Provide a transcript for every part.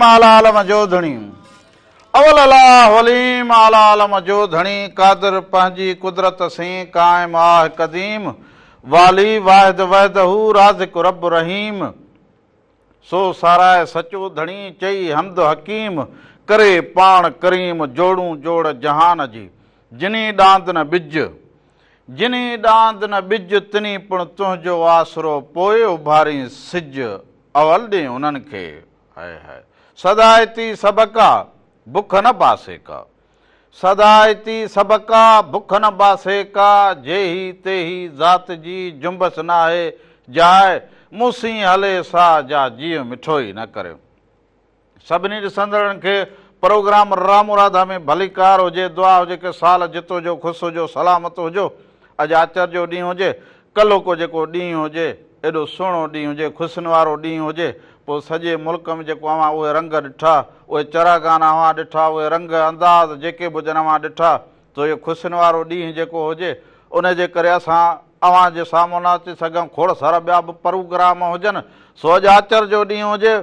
वलीम आलालम जोधणी अवल अल्लाह वलीम आलालम जोधणी कादिर पंहिंजी कुदरत से कायम आह कदीम वाली वाहिद वहदहू राज़िक रब रहीम सो साराए सचो धणी चई हमद हकीम करे पाण करीम जोड़ू जोड़ जहान जी जिनी डांद न बिज जिनी डांद न बिज तिनी पुण तुंहिंजो आसरो पोइ उभारी सिज अवल ॾे उन्हनि खे हाय हाय सदायती सबका बुख न बासे का सदायती सबका बुख न बासे का जेही तेही ज़ात जी जुंबस न आहे जाए मूंसी हले सा जा जीव मिठो ई न करियो सभिनी ॾिसंदड़नि खे प्रोग्राम रामू राधा में भलीकार हुजे दुआ हुजे कि साल जितो जो ख़ुशि हुजो सलामत हुजो अॼु आचर जो ॾींहुं हुजे कल्ह को जेको ॾींहुं हुजे एॾो सुहिणो ॾींहुं हुजे ख़ुशियुनि वारो ॾींहुं हुजे पोइ सॼे मुल्क में जेको अवां उहे रंग ॾिठा उहे चरागाना अवां ॾिठा उहे रंग अंदाज़ जेके बि हुजनि अवां ॾिठा त इहो ख़ुशियुनि वारो ॾींहुं जेको हुजे उनजे करे असां अवां जे साम्हूं न अची सघूं खोड़ सारा ॿिया बि प्रोग्राम हुजनि सो अॼु आचर जो ॾींहुं हुजे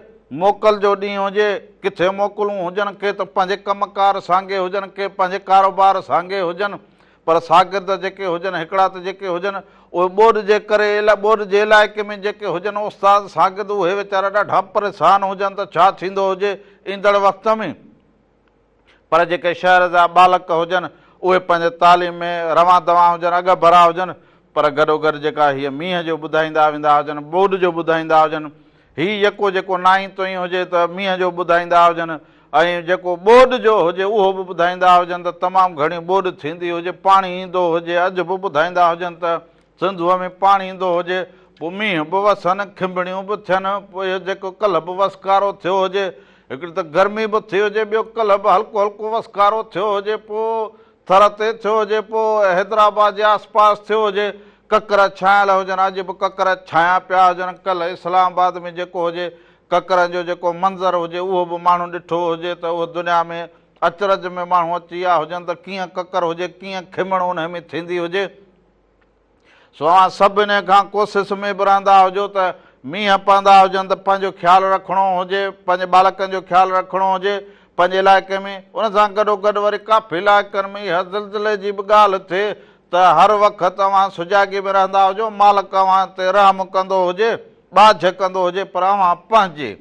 मोकल जो ॾींहुं हुजे किथे मोकलूं हुजनि के त पंहिंजे कमकार सांगे हुजनि के पंहिंजे कारोबार सांगे हुजनि पर शागिर्द जेके हुजनि हिकिड़ा त जेके हुजनि उहे ॿोॾि जे करे ॿोॾि जे इलाइक़े में जेके हुजनि उस्ताद शागिर्द उहे वीचारा ॾाढा परेशान हुजनि त छा थींदो हुजे ईंदड़ वक़्त में पर जेके शहर जा बालक हुजनि उहे पंहिंजे तालीम में रवां दवां हुजनि अॻ भरा हुजनि पर गॾोगॾु जेका हीअ मींहं जो ॿुधाईंदा वेंदा हुजनि ॿोॾि जो ॿुधाईंदा हुजनि हीअ यको जेको नाई तोईं हुजे त मींहं जो ॿुधाईंदा हुजनि ऐं जेको ॿोॾि जो हुजे उहो बि ॿुधाईंदा हुजनि त तमामु घणी ॿोॾि थींदी हुजे पाणी ईंदो हुजे अॼु बि ॿुधाईंदा हुजनि त सिंधूअ में पाणी ईंदो हुजे पोइ मींहं बि वसनि खिंभणियूं बि थियनि पोइ इहो जेको कल्ह बि वसकारो थियो हुजे हिकिड़ी त गर्मी बि थी हुजे ॿियो कल्ह बि हल्को हल्को वसकारो थियो हुजे पोइ थर ते थियो हुजे पोइ हैदराबाद जे आस पास थियो हुजे ककर छांयल हुजनि अॼु बि ककर छाया पिया हुजनि कल्ह इस्लामाबाद में जेको हुजे ककरनि जो जेको मंज़र हुजे उहो बि माण्हू ॾिठो हुजे त उहो दुनिया में अचरज में माण्हू अची विया हुजनि त कीअं ककर हुजे कीअं खिमण उन में थींदी हुजे सो अव्हां सभिनी खां कोशिशि में बि रहंदा हुजो त मींहं पवंदा हुजनि त पंहिंजो ख़्यालु रखिणो हुजे पंहिंजे बालकनि जो ख़्यालु रखिणो हुजे पंहिंजे इलाइक़े में उन सां गॾोगॾु वरी काफ़ी इलाइक़नि में इहा ज़िलज़िले जी बि ॻाल्हि थिए त हर वक़्तु तव्हां सुजाॻी में रहंदा हुजो मालिक अव्हां ते रहम कंदो हुजे बाझ कंदो हुजे पर अव्हां पंहिंजे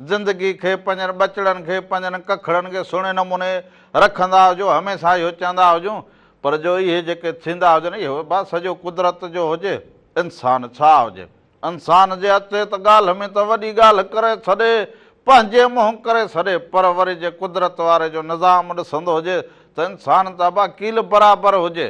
ज़िंदगी खे पंहिंजनि ॿचड़नि खे पंहिंजनि कखड़नि खे सुहिणे नमूने रखंदा हुजो हमेशह इहो चवंदा हुजूं पर जो इहे जेके थींदा हुजनि इहो बस सॼो कुदरत जो हुजे इंसानु छा हुजे इंसान जे अचे त ॻाल्हि में त वॾी ॻाल्हि करे छॾे पंहिंजे मुंहुं करे छॾे पर वरी जे कुदरत वारे जो निज़ाम ॾिसंदो हुजे त इंसानु त वकील बराबरि हुजे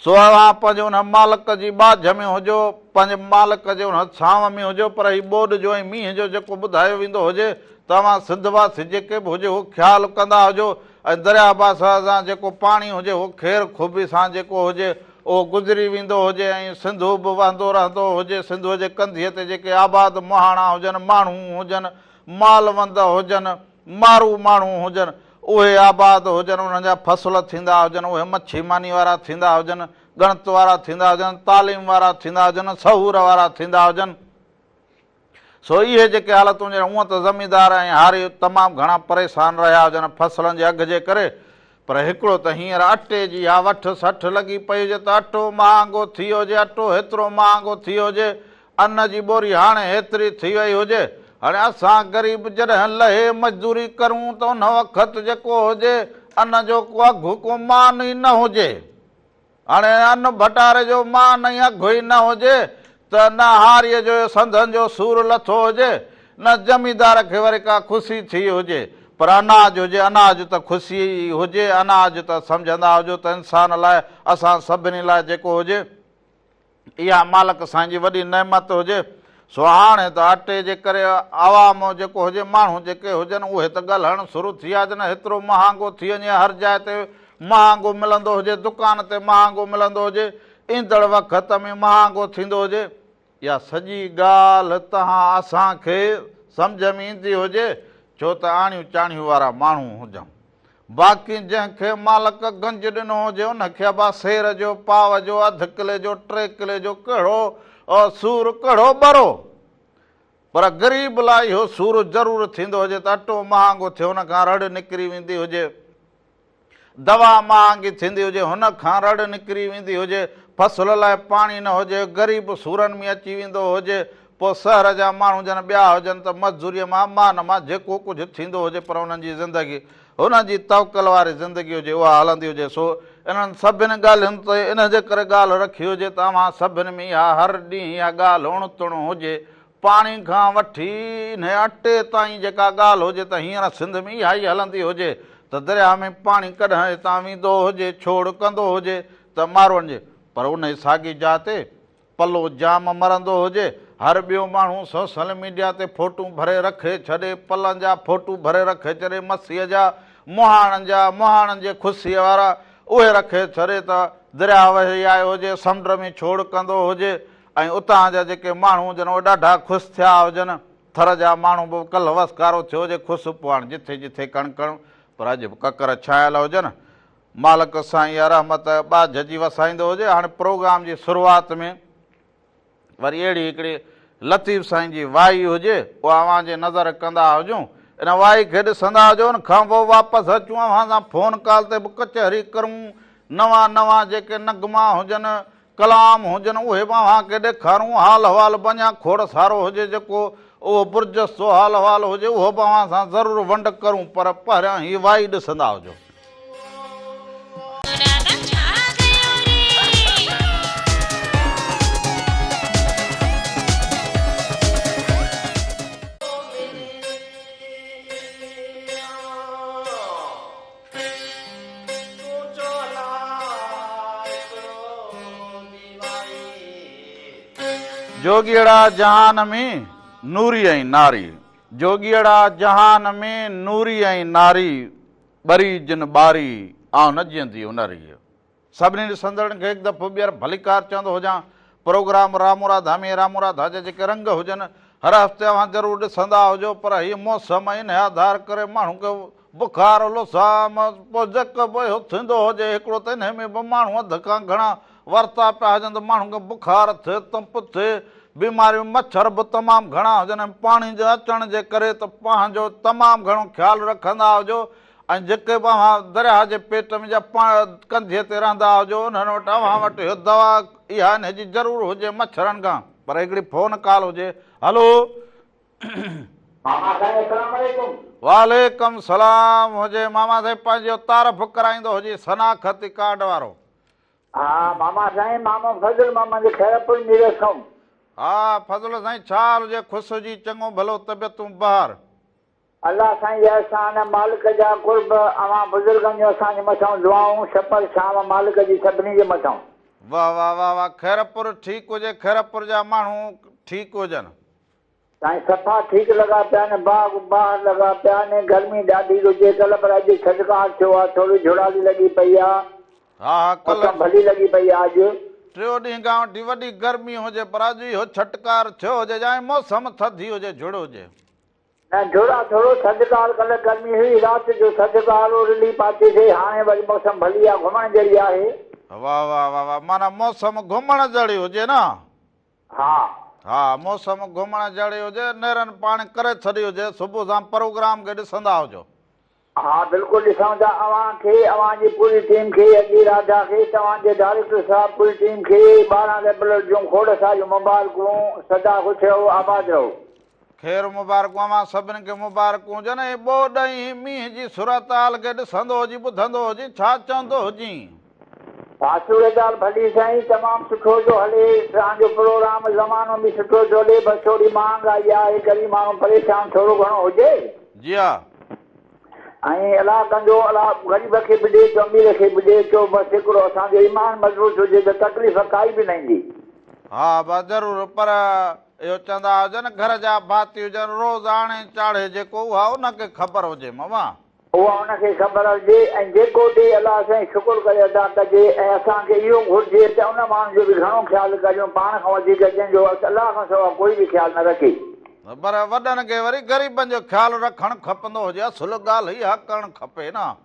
सो अव्हां पंहिंजे उन मालिक जी बाझ में हुजो पंहिंजे मालिक जे उन छांव में हुजो पर हीउ ॿोॾि जो ऐं मींहं जो जेको ॿुधायो वेंदो हुजे तव्हां सिंधवासी जेके बि हुजे उहो ख़्यालु कंदा हुजो ऐं दरिया पासा सां जेको पाणी हुजे उहो खेर खुबी सां जेको हुजे उहो गुज़री वेंदो हुजे ऐं सिंधू बि वहंदो रहंदो हुजे सिंधूअ जे कंधीअ ते जेके आबाद मुहाणा हुजनि माण्हू हुजनि मालवंद हुजनि मारू माण्हू हुजनि उहे आबाद हुजनि उन्हनि जा फसल थींदा हुजनि उहे मच्छी मानी वारा थींदा हुजनि गणत वारा थींदा हुजनि तालीम वारा थींदा हुजनि सहूर वारा थींदा हुजनि सो इहे जेके हालतूं हुजनि हूअं त ज़मींदार ऐं हारी तमामु घणा परेशान रहिया हुजनि फसलनि जे अघ जे करे पर हिकिड़ो त हींअर अटे जी हा वठ सठि लॻी पई हुजे त अटो महांगो थी वियो हुजे अटो हेतिरो महांगो थी वियो हुजे अन्न जी बोरी हाणे हेतिरी थी वई हुजे हाणे असां ग़रीब जॾहिं लहे मज़दूरी करूं त उन वक़्तु जेको हुजे अन्न जो को अघु को मान ई न हुजे हाणे अन्न भटारे जो मान ई अघु ई न हुजे त न हारीअ जो संदनि जो सूर लथो हुजे न ज़मींदार खे वरी का ख़ुशी थी हुजे पर अनाज हुजे अनाज त ख़ुशी हुजे अनाज त सम्झंदा हुजो त इंसान लाइ असां सभिनी लाइ जेको हुजे इहा मालिक साईं जी वॾी नेमत हुजे सो हाणे त अटे जे करे आवाम जेको हुजे माण्हू जेके हुजनि उहे त ॻाल्हाइणु शुरू थी विया जन हेतिरो महांगो थी वञे हर जाइ ते महांगो मिलंदो हुजे दुकान ते महांगो मिलंदो हुजे ईंदड़ वक़्त में महांगो थींदो हुजे इहा सॼी ॻाल्हि तव्हां असांखे सम्झ में ईंदी हुजे छो त आणियूं चाणियूं वारा माण्हू हुजऊं बाक़ी जंहिंखे मालिक गंज ॾिनो हुजे उनखे अबा सेर जो पाव जो अधु किले जो 3 किले जो कहिड़ो सूर कहिड़ो बरो पर ग़रीब लाइ इहो सूर ज़रूरु थींदो हुजे त अटो महांगो थियो हुन खां रड़ निकिरी वेंदी हुजे, दवा महांगी थींदी हुजे हुन खां रड़ निकिरी वेंदी हुजे, फसल लाइ पाणी न हुजे, ग़रीब सूरनि में अची वेंदो हुजे, पोइ शहर जा माण्हू जन ॿिया हुजनि त मज़दूरीअ मां मान मां जेको कुझु थींदो हुजे पर हुननि जी ज़िंदगी, हुन जी तवकल वारी ज़िंदगी हुजे उहा हलंदी हुजे। सो इन्हनि सभिनी ॻाल्हियुनि ते इन जे करे ॻाल्हि रखी हुजे तव्हां सभिनी में इहा हर ॾींहुं इहा ॻाल्हि हुण तुण हुजे, पाणी खां वठी हिन अटे ताईं जेका ॻाल्हि हुजे त हींअर सिंध में इहा ई हलंदी हुजे त दरिया में पाणी कॾहिं हितां वेंदो हुजे, छोड़ कंदो हुजे त मारो वञे, पर उन जी साॻी जाइ ते पलो जाम मरंदो हुजे, हर ॿियो माण्हू सोशल मीडिया ते फ़ोटू भरे रखे छॾे, पलनि जा फ़ोटू भरे रखे छॾे, मसीह जा मुहाणनि जे ख़ुशीअ वारा उहे रखे छॾे त दरिया वही आयो हुजे, समुंड में छोड़ कंदो हुजे, ऐं उतां जा जेके माण्हू हुजनि उहे ॾाढा ख़ुशि थिया हुजनि, थर जा माण्हू बि कल्ह वसकारो थियो हुजे ख़ुशि पोइ हाणे जिथे जिथे कणकण पर अॼु बि ककर छायल हुजनि, मालिक साईं रहमत ॿाझ जी वसाईंदो हुजे। हाणे प्रोग्राम जी शुरूआति में वरी अहिड़ी हिकिड़ी लतीफ़ साईं जी वाई हुजे उहा अव्हां जे नज़र कंदा हुजूं, इन वाई खे ॾिसंदा हुजो, उन खां पोइ वापसि अचूं अव्हां सां फ़ोन कॉल ते बि कचहरी करूं, नवां नवां जेके नगमा हुजनि कलाम हुजनि उहे बि अव्हांखे ॾेखारूं, हाल अहिवाल बञा खोड़ सारो हुजे जेको उहो बुर्जस्तो हाल अहिवाल हुजे उहो बि अव्हां सां ज़रूरु वंड करूं, पर पहिरियां हीअ वाई ॾिसंदा हुजो। जोगीअड़ा जहान में नूरी ऐं नारी, जोगीअड़ा जहान में नूरी ऐं नारी, ॿरी जिन ॿारी आउं न जीअंदी उनरी। सभिनी ॾिसंदड़नि खे हिकु दफ़ो ॿीहर भलीकार चवंदो हुजां, प्रोग्राम रामू राधा में रामू राधा जा जेके रंग हुजनि हर हफ़्ते अव्हां ज़रूरु ॾिसंदा हुजो, पर हीअ मौसम इन आधार करे माण्हू खे बुखार लुसाम पोइ जेक बि थींदो हुजे, हिकिड़ो त इन में बि माण्हू अधु खां घणा वरिता पिया हुजनि त माण्हू खे बुखार थिए, तंप थिए, बीमारियूं मच्छर बि तमामु घणा हुजनि, पाणी जे अचण जे करे त पंहिंजो तमामु घणो ख़्यालु रखंदा हुजो, ऐं जेके बि अव्हां दरिया जे पेट में जा कंधीअ ते रहंदा हुजो उन्हनि वटि अव्हां वटि दवा इहा हिन जी ज़रूरु हुजे मच्छरनि खां। पर हिकिड़ी फ़ोन कॉल हुजे। हलो वालेकुम सलाम हुजे, मामा साईं पंहिंजो तारफ़ कराईंदो हुजे शनाख़ती कार्ड वारो। हा मामा साईं, मामा फज़ल मामा जे खैरपुर में रखूं। हा फज़ल साईं, छा हाल हुजे, ख़ुशि हुजी, चङो भलो, तबियतूं बहार? अल्लाह साईं जा अहसान, मालिक जा कुर्ब, अवां बुज़ुर्गनि जो असांजे मथां दुआऊं छपल छांव मालिक जी सभिनी जे मथां। वाह वाह वाह वाह, खैरपुर ठीकु हुजे, खैरपुर जा माण्हू ठीकु हुजनि साईं, सफ़ा ठीकु लॻा पिया आहिनि, बाग ॿाहिरि लॻा पिया आहिनि, गर्मी ॾाढी हुजे, कल्ह पर अॼु थधिकार थियो आहे, थोरी झुड़ाली लॻी पई आहे। हा हा, कल्ह भली लॻी पई आहे, अॼु टियों ॾींहं खां वठी वॾी गर्मी हुजे, पर अॼु इहो छटकार थियो हुजे, या मौसम थधी हुजे, झुड़ हुजे, न झुड़ा थोरो थधिकार, कल्ह गर्मी हुई, राति जो थधिकार रिली पाती थिए, हाणे वरी मौसम भली आहे, घुमण जहिड़ी आहे। वाह वाह वाह वाह, माना मौसम घुमण जहिड़ी हुजे न। हा हा, मौसम घुमण जहिड़ी हुजे, नेरनि पाणी करे छॾी हुजे, सुबुह सां प्रोग्राम खे ॾिसंदा हुजो। हा बिल्कुलु ॾिसूं था, अव्हांखे, अव्हांजी पूरी टीम खे, अॼु राजा खे, तव्हांजे डायरेक्टर साहिब पूरी टीम खे 12 रेबल जूं खोड़ सारियूं मुबारकूं, सदा ख़ुशि रहो, आबाद रहो। ख़ैर मुबारकूं, अव्हां सभिनी खे मुबारकूं हुजनि। ऐं ॿोॾहीं मींहं जी सूरत हाल खे ॾिसंदो हुजी, ॿुधंदो हुजी, छा चवंदो हुजी? हा सूरत हाल भली साईं, तमामु सुठो थो हले, तव्हांजो प्रोग्राम ज़मानो बि सुठो थो हले, बसि थोरी महांगाई आहे, ग़रीब माण्हू परेशान थोरो घणो हुजे। जी हा, ऐं अलाह कंदो, अलाह ग़रीब खे बि ॾे, अमीर खे बि ॾे, चओ बसि हिकिड़ो असांजो ईमान मज़बूत हुजे त तकलीफ़ काई बि न ईंदी। हा बसि ज़रूरु, पर इहो चवंदा हुजनि घर जा भाती हुजनि, रोज़ आणे चाढ़े जेको उहा उनखे ख़बर हुजे मामा, उहा उनखे ख़बर हुजे, ऐं जेको ॾे अलाह साईं शुकुर करे अदा कजे, ऐं असांखे इहो घुरिजे त उन माण्हू जो बि घणो ख़्यालु करियूं, पाण खां वधीक जंहिंजो अलाह खां सवाइ कोई बि ख़्यालु न रखे। पर वॾनि खे वरी ग़रीबनि जो ख़्यालु रखणु खपंदो हुजे, असुलु ॻाल्हि इहा करणु खपे न।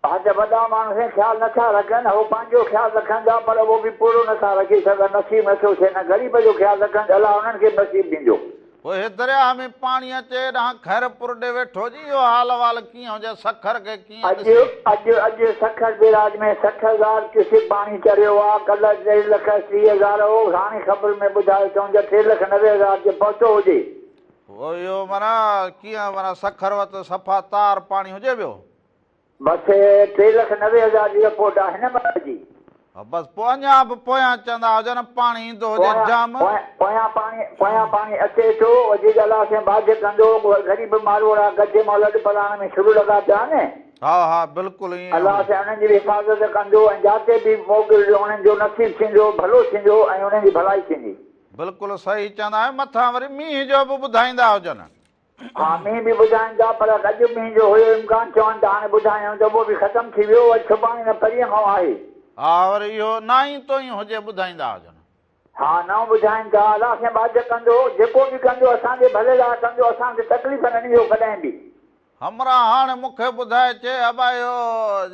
हा त वॾा माण्हू साईं ख़्यालु नथा रखनि, उहो पंहिंजो ख़्यालु रखनि था, पर उहो बि पूरो नथा रखी सघनि, नसीब नथो थिए, न ग़रीब जो ख़्यालु रखनि, अलाह उन्हनि खे नसीब ॾींदो। ओए दरिया में पानी अचे ॾांहुं खैरपुर ॾे वेठो जी इहो हाल वाल कीअं हुजे सखर खे कीअं अॼु अॼु अॼु सखर बिराज में 60,000 क्यूसिक पाणी चढ़ियो आहे। कल्ह 2,30,000 हो, हाणे ख़बर में ॿुधायो चऊं 3,90,000 ते पहुतो हुजे। ओ इहो माना कीअं माना सखर वटि सफ़ा तार पाणी हुजे पियो? बसि 3,90,000 जी रिपोर्ट आहे न बाबा जी। बसि पोइ अञा बि पोयां चवंदा हुजनि पाणी ईंदो हुजे जाम। पोयां पाणी अचे थो, वधीक अलाह सां बाधिक कंदो। ग़रीब माण्हू गॾे मोल पलाण में शुरू लॻा पिया न। हा हा बिल्कुलु ईअं अलाह सां उन्हनि जी हिफ़ाज़त कंदो ऐं जिते बि मोकिलिजो उन्हनि जो नसीब थींदो, भलो थींदो ऐं उन्हनि जी भलाई थींदी। बिल्कुलु सही चवंदा आहियो। मथां वरी मींहं जो बि ॿुधाईंदा हुजनि। हा मींहं बि ॿुधाइनि था, पर अॼु मींहं जो हुयो इम्कान चवनि था हाणे ॿुधायूं त उहो बि ख़तमु थी वियो। वरी सुभाणे न परीहं खां आहे। हा वरी इहो नाई तो ई हुजे ॿुधाईंदा हुजनि। हा न ॿुधाइनि था। अलाह सां बाधिक कंदो, जेको बि कंदो असांजे भले लाइ कंदो, असांखे तकलीफ़ न ॾींदो कॾहिं बि। हमरा हाणे मूंखे ॿुधाए चए अबा इहो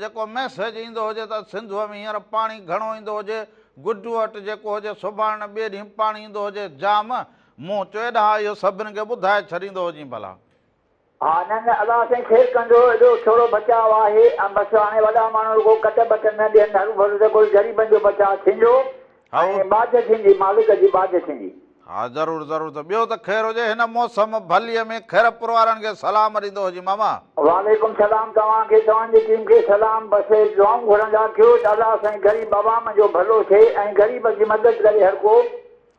जेको मैसेज ईंदो हुजे त सिंधूअ में हींअर पाणी घणो ईंदो हुजे, गुड्डू वटि जेको हुजे सुभाणे ॿिए ॾींहुं पाणी ईंदो हुजे जाम, मूं चयो ॾांहुं इहो सभिनि खे ॿुधाए छॾींदो हुजे भला। हा न न अलाह साईं ख़ैरु कंदो, एॾो थोरो बचाव आहे। ऐं बसि हाणे वॾा माण्हू को कट बट न ॾियनि, हरू भरू त कोई ग़रीबनि जो बचाव थींदो ऐं बाज थींदी, मालिक जी बाज थींदी। हा ज़रूरु ज़रूरु। त ॿियो त ख़ैरु हुजे। हिन मौसम भलीअ में खैरपुर वारनि खे सलाम ॾींदो हुजे मामा। वालेकुम सलाम तव्हांखे, तव्हांजी टीम खे सलाम। बसि दुआऊं घुरंदा कयो त अलाह साईं ग़रीब अवाम जो भलो थिए ऐं ग़रीब जी मदद करे हर को।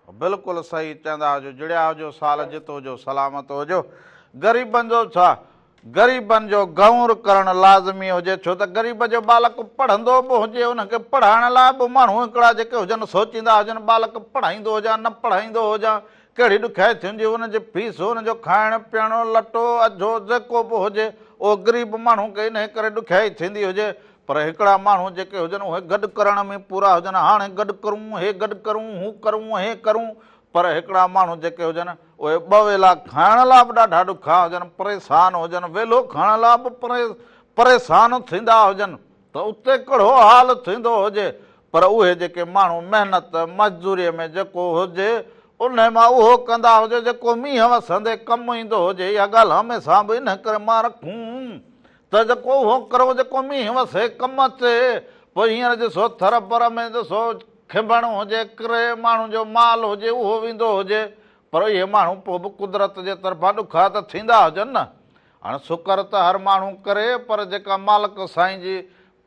बिल्कुलु सही चवंदा हुजो। जुड़िया हुजो, साल जितो हुजो, सलामत हुजो। ग़रीबनि जो छा, ग़रीबनि जो गौर करणु लाज़मी हुजे, छो त ग़रीब जो बालक पढ़ंदो बि हुजे, उनखे पढ़ाइण लाइ बि माण्हू हिकिड़ा जेके हुजनि सोचींदा हुजनि बालक पढ़ाईंदो हुजां न पढ़ाईंदो हुजां, कहिड़ी ॾुखियाई थींदी हुनजी फीस, हुनजो खाइणु पीअणु लटो अझो जेको बि हुजे उहो ग़रीब माण्हू खे इन करे ॾुखियाई थींदी हुजे। पर हिकिड़ा माण्हू जेके हुजनि उहे गॾु करण में पूरा हुजनि। हाणे गॾु करूं, हे गॾु करूं, हू करूं, हे करूं, पर हिकिड़ा माण्हू जेके हुजनि उहे ॿ वेला खाइण लाइ बि ॾाढा ॾुखिया हुजनि, परेशान हुजनि, वेलो खाइण लाइ बि परेशान थींदा हुजनि, त उते कहिड़ो हाल थींदो हुजे। पर उहे जेके माण्हू महिनत मज़दूरीअ में जेको हुजे उन मां उहो कंदा हुजे जेको मींहं वसंदे कमु ईंदो हुजे। इहा ॻाल्हि हमेशह बि इन करे मां रखूं त जेको उहो करो जेको मींहं वसे कमु अचे। पोइ हींअर ॾिसो थर पर में ॾिसो खिंभण हुजे, किरे माण्हू जो माल हुजे उहो वेंदो हुजे, पर इहे माण्हू पोइ बि कुदरत जे तरफ़ां ॾुखिया त थींदा हुजनि न। हाणे शुकर त हर माण्हू करे, पर जेका मालिक साईं जी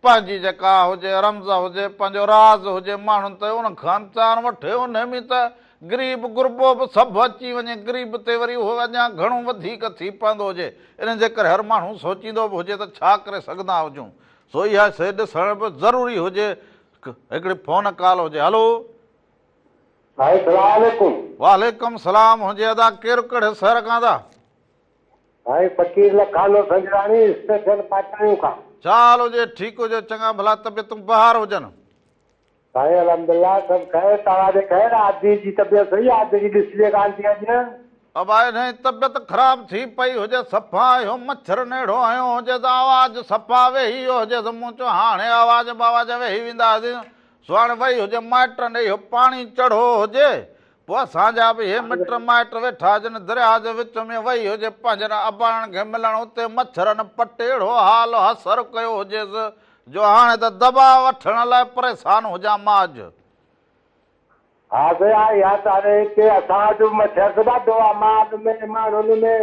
पंहिंजी जेका हुजे रमज़ हुजे, पंहिंजो राज़ हुजे, माण्हुनि त उन खां चार वठे। उन में त ग़रीब गुरबो बि सभु अची वञे, ग़रीब ते वरी उहो अञा घणो वधीक थी पवंदो हुजे। इन जे करे हर माण्हू सोचींदो बि हुजे त छा करे सघंदा हुजूं। सो इहा शइ ॾिसण बि ज़रूरी हुजे। हिकिड़ी फ़ोन कॉल हुजे। हलो भाई सलाम अलैकुम। वालेकुम सलाम हुजे। अदा केरु कहिड़े शहर खां था? भाई फकीर लखानो संजरानी स्टेशन पाटाणियूं खां। चाल हुजे, ठीकु हुजे, चङा भला तबियतूं बहार हुजनि। भाई अल्हम्दुलिल्लाह सब खैर, तव्हांजे खैर? आदि जी तबियत सही? आदि जी ॾिसजे कान थी अॼु? अब आहे न तबियत ख़राब थी पई हुजे, सफ़ा इहो मच्छर नेड़ो आयो हुजे त आवाज़ु सफ़ा वेही वियो हुजे त मूं चयो हाणे आवाज़ु बावाज़ वेही वेंदासीं। सो हाणे वेही हुजे माइटनि ॾे इहो पाणी चढ़ो हुजे, पोइ असांजा बि इहे मिट माइट वेठा हुजनि दरिया जे विच में वेही हुजे, पंहिंजनि अबाणनि खे मिलणु उते मच्छरनि पटे अहिड़ो हाल हसर कयो हुजेसि जो हाणे त दॿा वठण लाइ परेशान हुजां मां अॼु। हा भैया या तारे हिते असां वटि मच्छर त ॾाढो आहे, मां में माण्हुनि में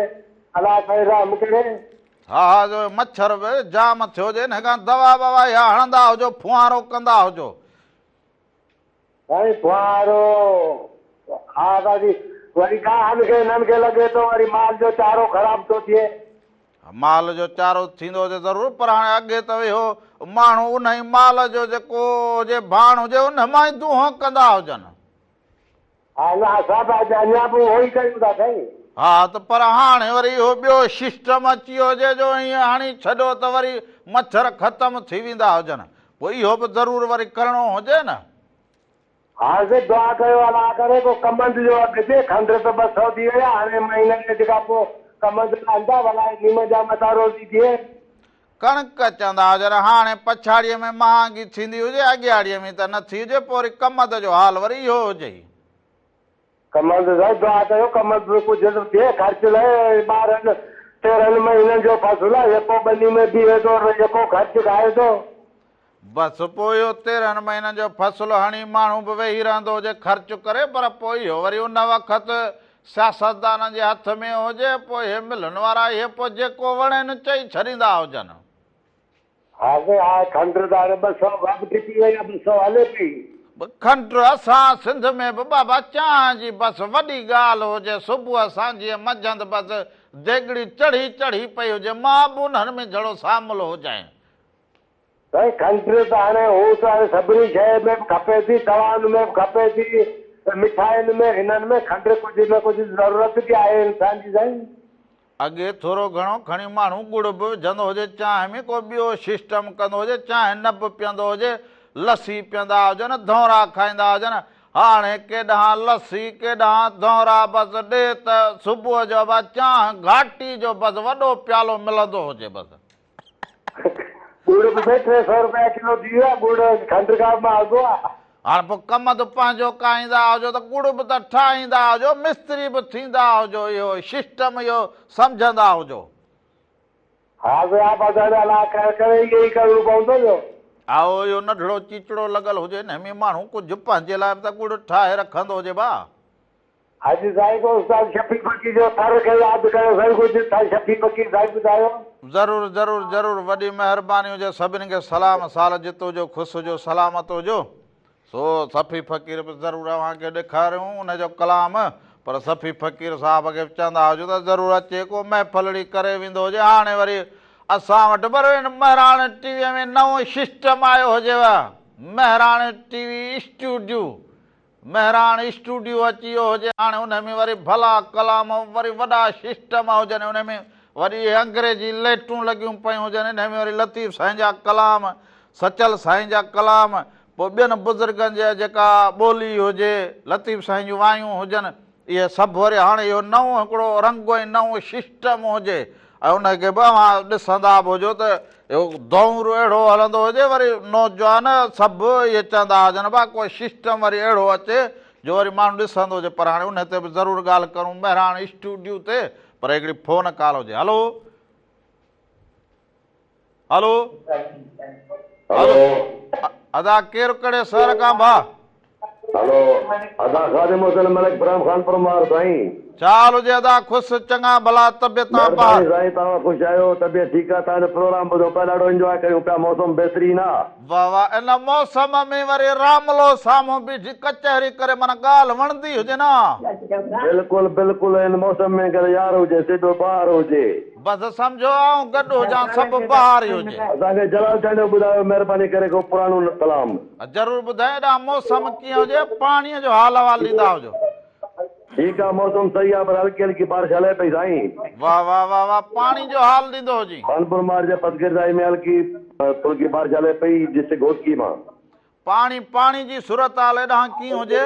अलाह साईं रहम करे। हा हा जो मच्छर बि जाम थियो हुजे, हिन खां दवा ववा या हणंदा हुजो, फुहारो कंदा हुजो। भाई फुहारो हा दादी, वरी गाहनि खे हिननि खे लॻे थो वरी माल जो चारो ख़राब थो थिए। माल जो चारो थींदो हुजे ज़रूरु, पर हाणे अॻे त इहो माण्हू उन ई माल जो जेको हुजे भाण हुजे उन मां ई दूंहों कंदा हुजनि। हा न असां त अञा बि उहो ई कयूं था साईं। हा त पर हाणे वरी इहो ॿियो सिस्टम अची वियो हुजे जो ईअं हाणे छॾो त वरी मच्छर ख़तमु थी वेंदा हुजनि, पोइ इहो बि ज़रूरु वरी करिणो हुजे न। हा से दुआ कयो अलाह करे को कमंद जो अॻिते खंड त 200 थी विया, हाणे महीने ॾेढ खां पोइ कमंद लाहींदा भला निम जा मथां रोज़ी थिए। कणिक चवंदा हुजनि हाणे पछाड़ीअ में महांगी थींदी हुजे, अॻियाड़ीअ में त न थी हुजे, पोइ वरी कमंद जो हाल वरी इहो हुजे। कमल साईं दुआ कयो कमल कुझु थिए ख़र्च लाइ 12 13 महीननि जो फ़सुलु आहे जेको ॿनी में बीहे थो जेको ख़र्च खाए थो बसि पोइ इहो 13 महीननि जो फ़सुलु हणी माण्हू बि वेही रहंदो हुजे ख़र्च करे पर पोइ इहो वरी उन वक़्तु सियासतदाननि जे हथ में हुजे पोइ इहे मिलण वारा इहे पोइ जेको वणेनि चई छॾींदा हुजनि हा हा खंड त हाणे 200 वक़्तु टिकी वई आहे 200 हले पई खंड असां सिंध में बि बाबा चांहि जी बसि वॾी ॻाल्हि हुजे सुबुह सांझी मंझंदि बसि देगड़ी चढ़ी चढ़ी पई हुजे मां बि उन्हनि में जहिड़ो शामिलु हुजांइ साईं खंड त हाणे हू त हाणे सभिनी शइ में बि खपे थी तव्हांनि में बि खपे थी मिठाइनि में हिननि में खंड कुझु न कुझु ज़रूरत बि आहे इंसान जी साईं अॻे थोरो घणो खणी माण्हू गुड़ बि विझंदो हुजे चांहि में को ॿियो सिस्टम कंदो हुजे चांहि न बि पीअंदो हुजे लस्सी पीअंदा हुजनि धोरा खाईंदा हुजनि हाणे केॾांहुं लस्सी केॾांहुं धोरा बसि ॾे त सुबुह जो बसि चांहि घाटी जो बसि वॾो प्यालो मिलंदो हुजे बसि गुड़ बि 300 रुपया किलो थी वियो आहे गुड़ खंड खां महांगो आहे हाणे पोइ कम त पंहिंजो काईंदा हुजो त गुड़ बि त ठाहींदा हुजो मिस्त्री बि थींदा हुजो इहो सिस्टम इहो सम्झंदा हुजो हा विया बाज़ार अला करे इहो ई करिणो पवंदो जो आओ इहो नंढड़ो चिचड़ो लॻल हुजे न में माण्हू कुझु पंहिंजे लाइ बि त गुड़ ठाहे रखंदो हुजे भाउ अॼु साईं को उस्ताद शफ़ी फकी जो थर खे यादि कयो साईं कुझु शफ़ी फकी साईं ॿुधायो ज़रूरु ज़रूरु ज़रूरु वॾी महिरबानी हुजे सभिनी खे सलाम साल जित हुजो ख़ुशि हुजो सलामत हुजो सो सफ़ी फ़क़ीर बि ज़रूरु अव्हांखे ॾेखारियूं उनजो कलाम पर सफ़ी फ़क़ीर साहिब खे चवंदा हुजो त ज़रूरु अचे को महफ़िलड़ी करे वेंदो हुजे हाणे वरी असां वटि पर महिराण टीवीअ में नओं सिस्टम आयो हुजेव महिराण टीवी स्टूडियो महिराण स्टूडियो अची वियो हुजे हाणे उन में वरी भला कलाम वरी वॾा सिस्टम हुजनि उन में वरी अंग्रेजी लेटूं लॻियूं पियूं हुजनि हिन में वरी लतीफ़ साईं जा कलाम सचल साईं जा कलाम पोइ ॿियनि बुज़ुर्गनि जा जेका ॿोली हुजे लतीफ़ साईं जूं वायूं हुजनि इहे सभु वरी हाणे इहो नओं हिकिड़ो रंग ऐं नओं सिस्टम हुजे ऐं उनखे बि अव्हां ॾिसंदा बि हुजो त इहो दौरु अहिड़ो हलंदो हुजे वरी नौजवान सभु इहे चवंदा हुजनि भाउ कोई सिस्टम वरी अहिड़ो अचे जो वरी माण्हू ॾिसंदो हुजे पर हाणे उन ते बि ज़रूरु ॻाल्हि करूं महिराण स्टूडियो ते पर हिकिड़ी फ़ोन कॉल हुजे हलो हलो हलो अदा केरु कहिड़े शहर खां भाउ हेलो अदा ख़ादिम हुसैन मलिक इब्राहिम खान परमार साईं चाल हुजे अदा ख़ुशि चङा भला तबियत साईं तव्हां ख़ुशि आहियो तबियत ठीकु आहे तव्हांजो प्रोग्राम ॿुधो पिया ॾाढो इंजॉय कयूं पिया मौसम बहितरीन आहे वाह वाह इन मौसम में वरी रामलो साम्हूं बीठी कचहरी करे माना ॻाल्हि वणंदी हुजे न बिल्कुलु बिल्कुलु हिन मौसम में करे यार हुजे सिधो ॿाहिरि हुजे बसि सम्झो आऊं गॾु हुजां सभु ॿाहिरि ई हुजे असांखे जलाल साईं जो ॿुधायो महिरबानी करे को पुराणो कलाम ज़रूरु ॿुधाए हेॾा मौसम कीअं हुजे पाणीअ जो हाल अहिवाल ॾींदा हुजो ठीकु आहे मौसम सही आहे पर हल्की हल्की बारिश हले पई साईं वाह वाह वाह वाह पाणी जो हाल ॾींदो हुजे कानपुर मार जे पतगिरदाई में हल्की फुल्की बारिश हले पई जिते घोटकी मां पाणी जी सूरत हाल हेॾां कीअं हुजे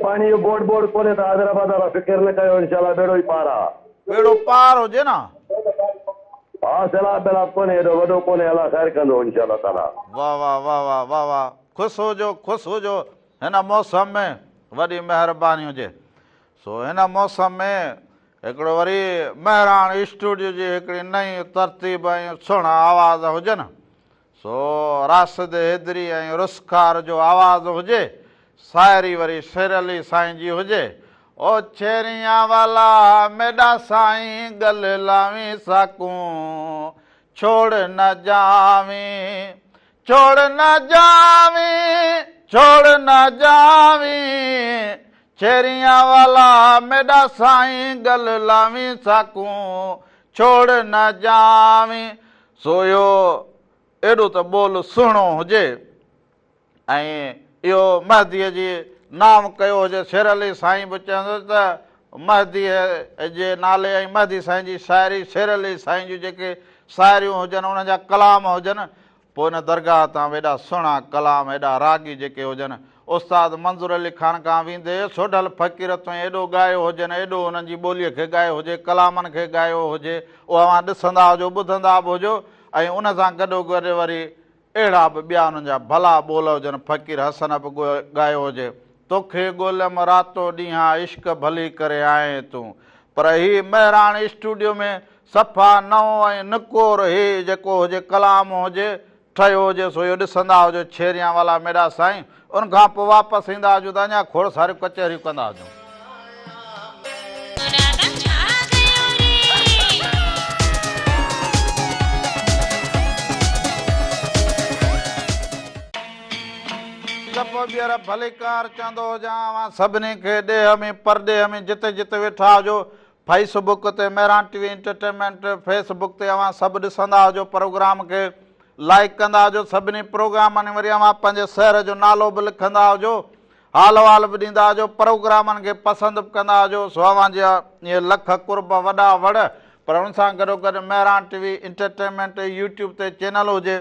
पाणी जो बोर्ड कोन्हे त हैदराबाद वारा फिकर न कयो इनशाला बेड़ो ई पार आहे बेड़ो पार हुजे न हा सैलाब बेलाब कोन्हे हेॾो वॾो कोन्हे अलाह ख़ैर कंदो इनशाला ताला वाह वाह वाह वाह वाह वाह ख़ुशि हुजो हिन मौसम में वॾी महिरबानी हुजे सो हिन मौसम में हिकिड़ो वरी महिराण स्टूडियो जी हिकिड़ी नई तरतीब ऐं सुहिणा आवाज़ हुजनि सो राशिद हैदरी ऐं रुस्कार जो आवाज़ हुजे शाइरी वरी शेर अली साईं जी हुजे ओ छेरिया वाला मेॾा साईं गल लावी सकूं छोड़ न जावी छेरिया वाला मेॾा साईं गल लावी सकूं छोड़ न जावी सो इहो एॾो त ॿोल सुहिणो हुजे ऐं इहो महदीअ जी नाम कयो हुजे शेर अली साईं बि चवंदो त महदीअ जे नाले ऐं महदी साईं जी शाइरी शेर अली साईं जूं जेके शाइरियूं हुजनि उन जा कलाम हुजनि पोइ हिन दरगाह तां एॾा सुहिणा कलाम एॾा रागी जेके हुजनि उस्ताद मंज़ूर अली ख़ान खां वेंदे सोढल फ़क़ीर तो एॾो ॻायो हुजनि एॾो हुननि जी ॿोलीअ खे ॻायो हुजे कलामनि खे ॻायो हुजे उहो अव्हां ॾिसंदा हुजो ॿुधंदा बि हुजो ऐं उन सां गॾोगॾु वरी अहिड़ा बि ॿिया हुननि जा भला ॿोल हुजनि फ़क़ीर हसन बि ॻायो हुजे तोखे ॻोल्हियमि रातो ॾींहुं इश्क भली करे आए तूं। पर ही महिराण स्टूडियो में सफ़ा नओं ऐं निकोर ही जेको हुजे कलाम हुजे ठहियो हुजे सो इहो ॾिसंदा हुजो छेरिया वाला मेरा साईं। उनखां पोइ वापसि ईंदा हुजो त अञा खोड़ सारियूं कचहरियूं कंदा हुजूं। ॿीहर भलीकार चवंदो हुजां सभिनी खे ॾेह में परॾेह में जिते जिते वेठा हुजो फेसबुक ते महिराण टीवी एंटरटेनमेंट फेसबुक ते अवां सभु ॾिसंदा हुजो प्रोग्राम खे लाइक कंदा हुजो। सभिनी प्रोग्रामनि वरी अवां पंहिंजे शहर जो नालो बि लिखंदा हुजो हाल वाल बि ॾींदा हुजो प्रोग्रामनि खे पसंदि बि कंदा हुजो। सो अवां जा इहे लख कुर्ब वॾा वड़ पर उन सां गॾोगॾु महिराण टीवी एंटरटेनमेंट यूट्यूब ते चैनल हुजे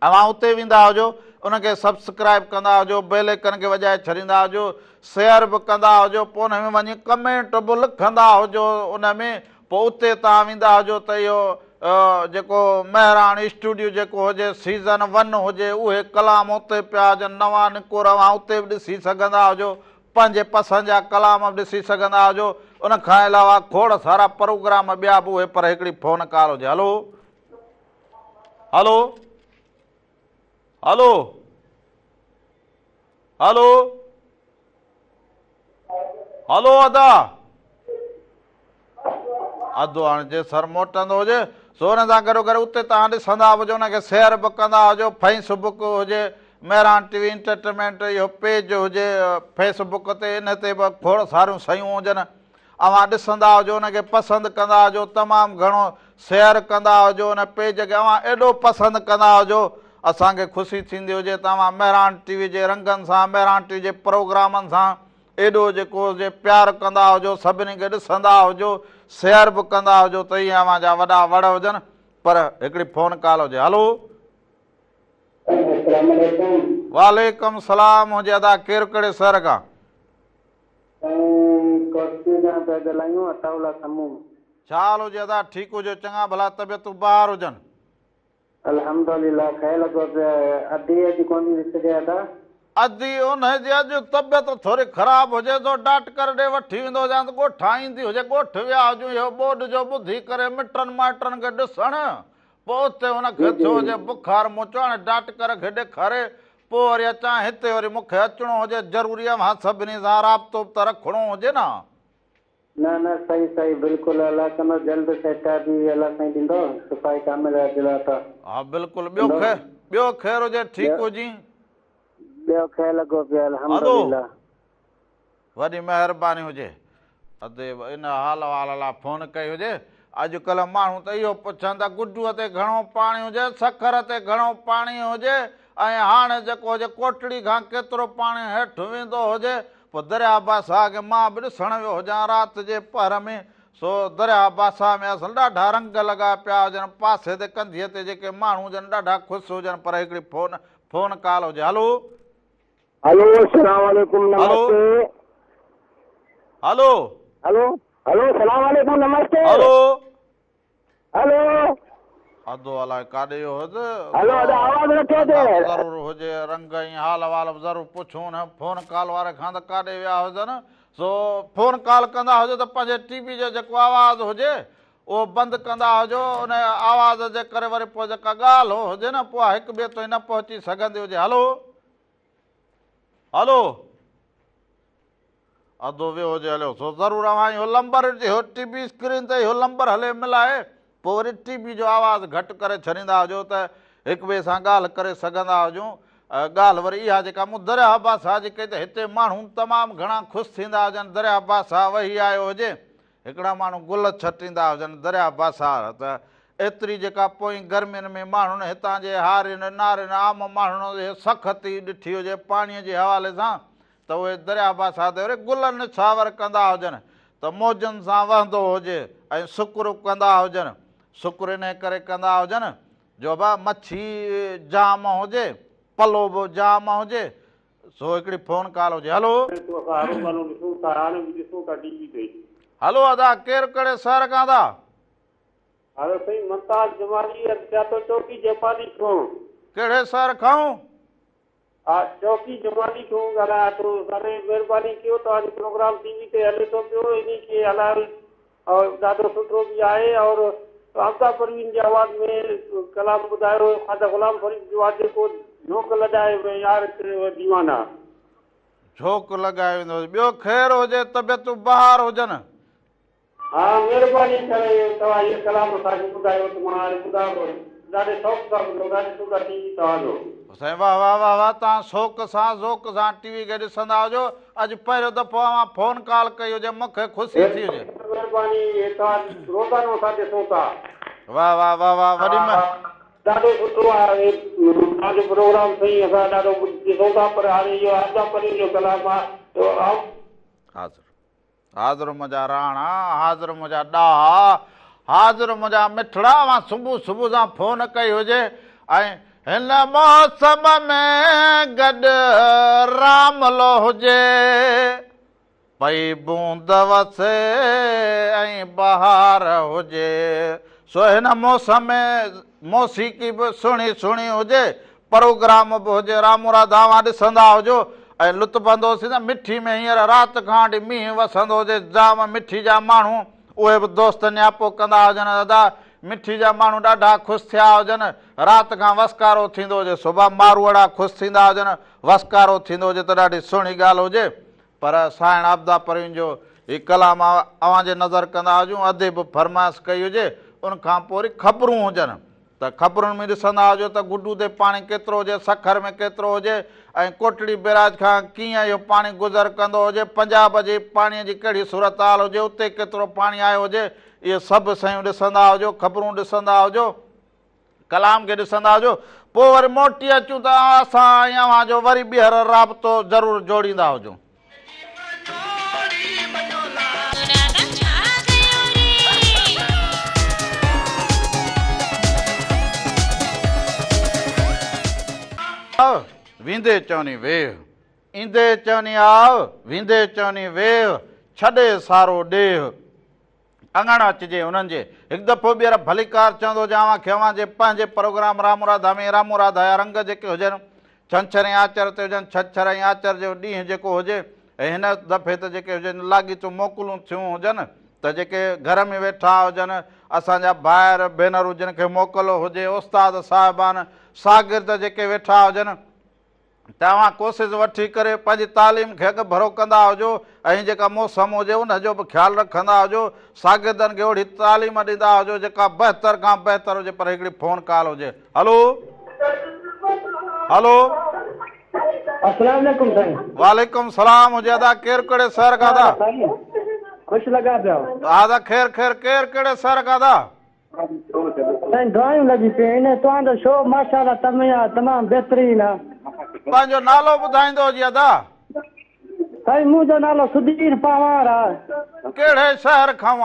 अवां उते वेंदा हुजो उनखे सब्सक्राइब कंदा हुजो बेल आइकन खे वॼाए छॾींदा हुजो शेयर बि कंदा हुजो पोइ उन में वञी कमेंट बि लिखंदा हुजो। उन में पोइ उते तव्हां वेंदा हुजो त इहो जेको महिराण स्टूडियो जेको हुजे सीज़न 1 हुजे उहे कलाम उते पिया हुजनि नवां निकोर अवां उते बि ॾिसी सघंदा हुजो पंहिंजे पसंदि जा कलाम बि ॾिसी सघंदा हुजो। उनखां अलावा खोड़ सारा प्रोग्राम ॿिया बि उहे पर हिकिड़ी फ़ोन कॉल हुजे। हलो हलो हलो हलो हलो अदा अधु हाणे जे सर मोटंदो हुजे सो हुन सां गॾोगॾु उते तव्हां ॾिसंदा हुजो हुनखे शेयर बि कंदा हुजो। फेसबुक हुजे महिराण टीवी एंटरटेनमेंट इहो पेज हुजे फेसबुक ते इन ते बि खोड़ सारियूं शयूं हुजनि अवां ॾिसंदा हुजो हुनखे पसंदि कंदा हुजो तमामु घणो शेयर कंदा हुजो हुन पेज खे अवां एॾो पसंदि कंदा हुजो असांखे ख़ुशी थींदी हुजे तव्हां महिराण टीवी जे रंगनि सां महिराण टीवी जे प्रोग्रामनि सां एॾो जेको हुजे प्यारु कंदा हुजो सभिनी खे ॾिसंदा हुजो शेयर बि कंदा हुजो त इहे अवां जा वॾा वड़ हुजनि। पर हिकिड़ी फ़ोन कॉल हुजे। हलो वालेकुम सलाम हुजे अदा केरु कहिड़े शहर खां? छा हाल हुजे अदा ठीकु हुजे चङा भला तबियतूं ॿाहिरि हुजनि? अल्हम्दुलिल्लाह ख़ैर लॻो पियो अधी कोन ॾिसजे अदा अधी हुनजी अॼु तबियत थोरी ख़राबु हुजे तो डॉक्टर ॾे वठी वेंदो हुजां त ॻोठ ईंदी हुजे ॻोठ विया हुजूं इहो बोर्ड जो ॿुधी करे मिटनि माइटनि खे ॾिसणु पोइ उते हुनखे थियो हुजे बुखार मुचो हाणे डॉक्टर खे ॾेखारे पोइ वरी अचां हिते वरी मूंखे अचिणो हुजे ज़रूरी आहे मां सभिनी सां राब्तो त रखिणो हुजे न। न सही सही बिल्कुलु अलाह कंदो जल्द सेट बि अलाह साईं ॾींदो सफ़ाई कामिल हा बिल्कुलु ॿियो ख़ैर हुजे ठीकु हुजी ॿियो ख़ैर लॻो पियो अल्हम्दुलिल्लाह वॾी महिरबानी हुजे। अधे इन हाल वाल लाइ फ़ोन कई हुजे। अॼुकल्ह माण्हू त इहो पुछनि था गुड्डूअ ते घणो पाणी हुजे सखर ते घणो पाणी हुजे ऐं हाणे जेको हुजे कोटड़ी खां केतिरो पाणी हेठि वेंदो हुजे पोइ दरिया बासा खे मां बि ॾिसण वियो हुजां राति जे पहर में सो दरिया बासा में असल ॾाढा रंग लॻा पिया हुजनि पासे ते कंधीअ ते जेके माण्हू हुजनि ॾाढा ख़ुशि हुजनि पर हिकिड़ी फ़ोन कॉल हुजे। हलो हेलो अस्सलाम वालेकुम नमस्ते हेलो हेलो हेलो सलाम वालेकुम नमस्ते हेलो हेलो अधो अलाए काॾे हुजे हेलो आवाज़ नथो अचे ज़रूरु हुजे रंग ऐं हाल वाल ज़रूरु पुछूं न फ़ोन कॉल वारे खां त काॾे विया हुजनि सो फ़ोन कॉल कंदा हुजो त पंहिंजे टीवी जो जेको आवाज़ु हुजे उहो बंदि कंदा हुजो उन आवाज़ जे करे वरी पोइ जेका ॻाल्हि हुजे न पोइ हिकु ॿिए ताईं न पहुची सघंदी हुजे। हलो हलो अधो वियो हुजे हलियो सो ज़रूरु अवां इहो नंबर इहो टीवी स्क्रीन ते इहो नंबर हले मिलाए पोइ वरी टीवी जो आवाज़ु घटि करे छॾींदा हुजो त हिक ॿिए सां ॻाल्हि करे सघंदा हुजूं। ॻाल्हि वरी इहा जेका मूं दरिया बासा जी कई त हिते माण्हू तमामु घणा ख़ुशि थींदा हुजनि दरिया बासा वही आयो हुजे हिकिड़ा माण्हू गुल छटींदा हुजनि दरिया बासा त एतिरी जेका पोइ गर्मियुनि में माण्हुनि हितां जे हारियुनि नारियुनि आम माण्हुनि सख़्ती ॾिठी हुजे पाणीअ जे हवाले सां त उहे दरिया बासा ते वरी गुलनि निछावर कंदा हुजनि त मौजनि सां वहंदो हुजे ऐं शुकुरु कंदा हुजनि शुकुरु इन करे कंदा हुजनि जो बा मच्छी जाम हुजे पलो बि जाम हुजे सो हिकिड़ी फ़ोन कॉल हुजे। हलो हलो अदा केरु कहिड़े शहर खां था? मुमताज जमाली चौकी जापानी खां कहिड़े शहर खां? हा चौकी जुमानी थो ॻाल्हायां थो साईं महिरबानी कयो तव्हांजो प्रोग्राम टीवी ते हले थो पियो इन खे हलाइण और ॾाढो सुठो बि आहे और आमदा परवीन जे आवाज़ में कलाम ॿुधायो ख़्वाजा ग़ुलाम फरीद जो आहे जेको झोंक लॻाए यार दीवाना झोंक लॻाए वेंदो ॿियो ख़ैरु हुजे तबियतूं बहार हुजनि हा महिरबानी करे तव्हां इहो कलाम असांखे ॿुधायो त मां हाणे ॿुधायो ॾाढे शौक़ सां ॿुधो ॾाढी सुठा टीवी तव्हांजो साईं वाह वाह वाह वाह तव्हां शौक़ सां ज़ौक़ सां टीवी खे ॾिसंदा हुजो अॼु पहिरियों दफ़ो अवां फ़ोन कॉल कई हुजे मूंखे ख़ुशी थी हुजे महिरबानी तव्हां रोज़ानो असां ॾिसूं था वाह वाह वाह वाह वॾी ॾाढो सुठो आहे तव्हांजो प्रोग्राम सही असां ॾाढो ॾिसूं था पर हाणे इहो आमदा परवीन जो कलाम आहे हाज़िर हाज़िर मुंहिंजा राणा हाज़िर मुंहिंजा ॾाह हाज़िर मुंहिंजा मिठड़ा अवां सुबुह सुबुह सां फ़ोन कई हुजे ऐं हिन मौसम में गॾु रामलो हुजे पई बूंद वसे ऐं बहार हुजे सो हिन मौसम में मौसीक़ी बि सुहिणी सुहिणी हुजे प्रोग्राम बि हुजे रामू राधावा ॾिसंदा हुजो ऐं लुत्फ़ अंदोज़ थींदा मिठी में हींअर राति खां वठी मींहुं वसंदो हुजे जाम मिठी जा माण्हू उहे बि दोस्त नियापो कंदा हुजनि दादा मिठी जा माण्हू ॾाढा ख़ुशि थिया हुजनि राति खां वसकारो थींदो हुजे सुबुह मारूअड़ा ख़ुशि थींदा हुजनि वसकारो थींदो हुजे त ॾाढी सुहिणी ॻाल्हि हुजे पर साईं आमदा परवीन जो हीउ कलाम अवां जे नज़र कंदा हुजूं अधे बि फरमाइश कई हुजे उनखां पोइ वरी ख़बरूं हुजनि त ख़बरुनि में ॾिसंदा हुजो त गुड्डू ते पाणी केतिरो हुजे सखर में केतिरो हुजे ऐं कोटड़ी बैराज खां कीअं इहो पाणी गुज़र कंदो हुजे पंजाब जे पाणीअ जी कहिड़ी सूरत हाल हुजे उते केतिरो पाणी आयो हुजे इहे सभु शयूं ॾिसंदा हुजो ख़बरूं ॾिसंदा हुजो कलाम खे ॾिसंदा हुजो पोइ वरी मोटी अचूं त असां ऐं अव्हां जो वरी ॿीहर राब्तो ज़रूरु जोड़ींदा हुजूं वींदे चवनी वेह ईंदे चवनी आव वींदे चवनी वेह छॾे सारो ॾेह अङण अचिजे उन्हनि जे हिकु दफ़ो ॿीहर भलीकार चवंदो जावां खे अव्हां जे पंहिंजे प्रोग्राम रामू राधा में रामू राधा जा रंग जेके हुजनि छंछर ऐं आचर ते हुजनि छंछर ऐं आचर जो ॾींहुं जेको हुजे ऐं हिन दफ़े त जेके हुजनि लाॻीचूं मोकलूं थियूं हुजनि त जेके घर में वेठा हुजनि असांजा भाइर भेनरूं जिन खे मोकल हुजे उस्ताद साहिबान शागिर्द जेके वेठा हुजनि तव्हां कोशिशि वठी करे पंहिंजी तालीम खे अॻु भरो कंदा हुजो ऐं जेका मौसम हुजे उनजो बि ख़्यालु रखंदा हुजो शागिर्दनि खे ओड़ी तालीम ॾींदा हुजो जेका बहितर खां बहितर हुजे पर हिकिड़ी फ़ोन कॉल हुजे हलो हलो अस्सलाम वालेकुम साईं वालेकुम सलाम हुजे अदा केरु कहिड़े शहर खां था ख़ुशि लॻा पिया हा दा ख़ैर ख़ैर केरु कहिड़े शहर खां था साईं दुआयूं लॻी पियूं इन तव्हांजो शो माशाअल्लाह तमामु बहितरीनु आहे पंहिंजो नालो ॿुधाईंदो जी अदा साईं मुंहिंजो नालो सुधीर पवार आहे कहिड़े शहर खां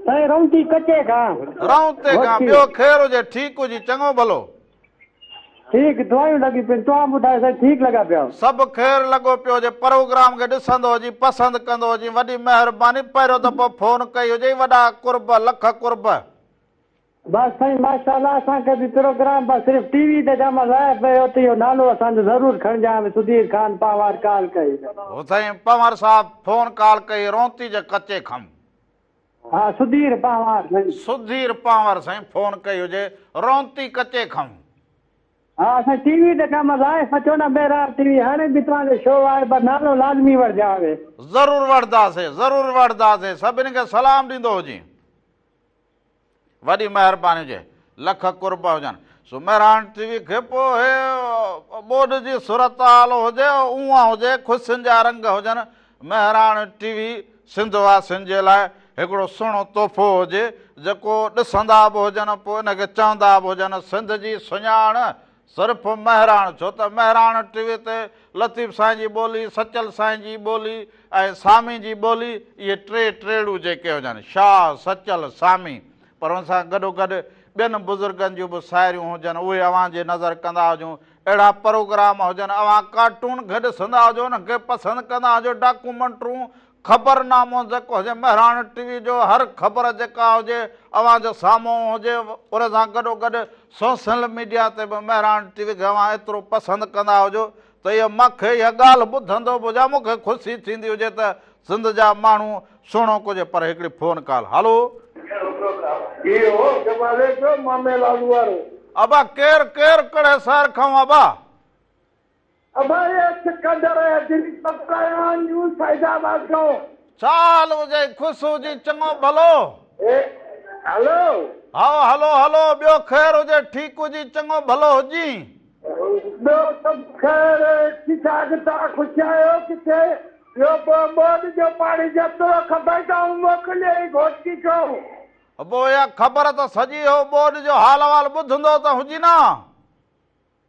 साईं रमती कचे खां रौते खां ॿियो ख़ैरु हुजे ठीकु हुजे चङो भलो ठीकु दुआयूं लॻी पियूं तव्हां ॿुधायो साईं ठीकु लॻा पिया सभु ख़ैरु लॻो पियो हुजे प्रोग्राम खे ॾिसंदो हुजे पसंदि कंदो हुजे वॾी महिरबानी पहिरियों दफ़ो फ़ोन कई हुजे वॾा कुर्ब लख कुर्ब बसि साईं माशाअल्लाह असांखे बि प्रोग्राम बसि सिर्फ़ु टीवी ते जंहिं महिल लाइ पियो त इहो नालो असांजो ज़रूरु खणिजांइ सुधीर ख़ान पवार कॉल कई हो साईं पवार साहब फ़ोन कॉल कई रोंती जे कचे खम हा सुधीर पवार सुधीर पवार साईं फ़ोन कई हुजे रोंती कचे खम हा साईं टीवी ते कम लाइ अचो न ॿेरार टीवी हाणे बि तव्हांजो शो आहे पर नालो लाज़मी वठिजांइ ज़रूरु वठंदासीं सभिनी खे सलाम ॾींदो हुजे वॾी महिरबानी हुजे लख कुर्ब हुजनि सो महिरान टीवी खे पोइ ॿोॾ जी सूरत हाल हुजे उहा हुजे ख़ुशियुनि जा रंग हुजनि महिरान टीवी सिंध वासियुनि जे लाइ हिकिड़ो सुहिणो तोहफ़ो हुजे जेको ॾिसंदा बि हुजनि पोइ इनखे चवंदा बि हुजनि सिंध जी सुञाण सिर्फ़ु महिराण छो त महिराण टीवी ते लतीफ़ साईं जी ॿोली सचल साईं जी ॿोली ऐं सामी जी ॿोली इहे टेड़ूं जेके हुजनि शाह सचल सामी पर हुन सां गॾोगॾु ॿियनि बुज़ुर्गनि जूं बि साहेड़ियूं हुजनि उहे अव्हां जे नज़र कंदा हुजूं अहिड़ा प्रोग्राम हुजनि अव्हां कार्टून खे ॾिसंदा हुजो उनखे पसंदि कंदा हुजो डॉक्यूमेंटरूं ख़बरनामो जेको हुजे महिराण टीवी जो हर ख़बर जेका हुजे अवां जो साम्हूं हुजे उन सां गॾोगॾु सोशल मीडिया ते बि महिराण टीवी खे अवां एतिरो पसंदि कंदा हुजो त इहा मूंखे इहा ॻाल्हि ॿुधंदो बि हुजे मूंखे ख़ुशी थींदी हुजे त सिंध जा माण्हू सुहिणो कुझु पर हिकिड़ी फ़ोन कॉल हलो अबा केरु केरु कड़े सैर खां अबा चाल हुजे ख़ुशि हुजे चङो भलो हेलो हा हलो हलो ॿियो ख़ैरु हुजे ठीकु हुजे चङो भलो हुजी ॿियो सभु ख़ैरु ठीकु ठाक तव्हां ख़ुशि आहियो किथे ॿियो बोर्ड जो पाणी जेतिरो खपे त मोकिले घोटी कयो पोइ इहा ख़बर त सॼी हो बोर्ड जो हाल अहवाल ॿुधंदो त हुजी न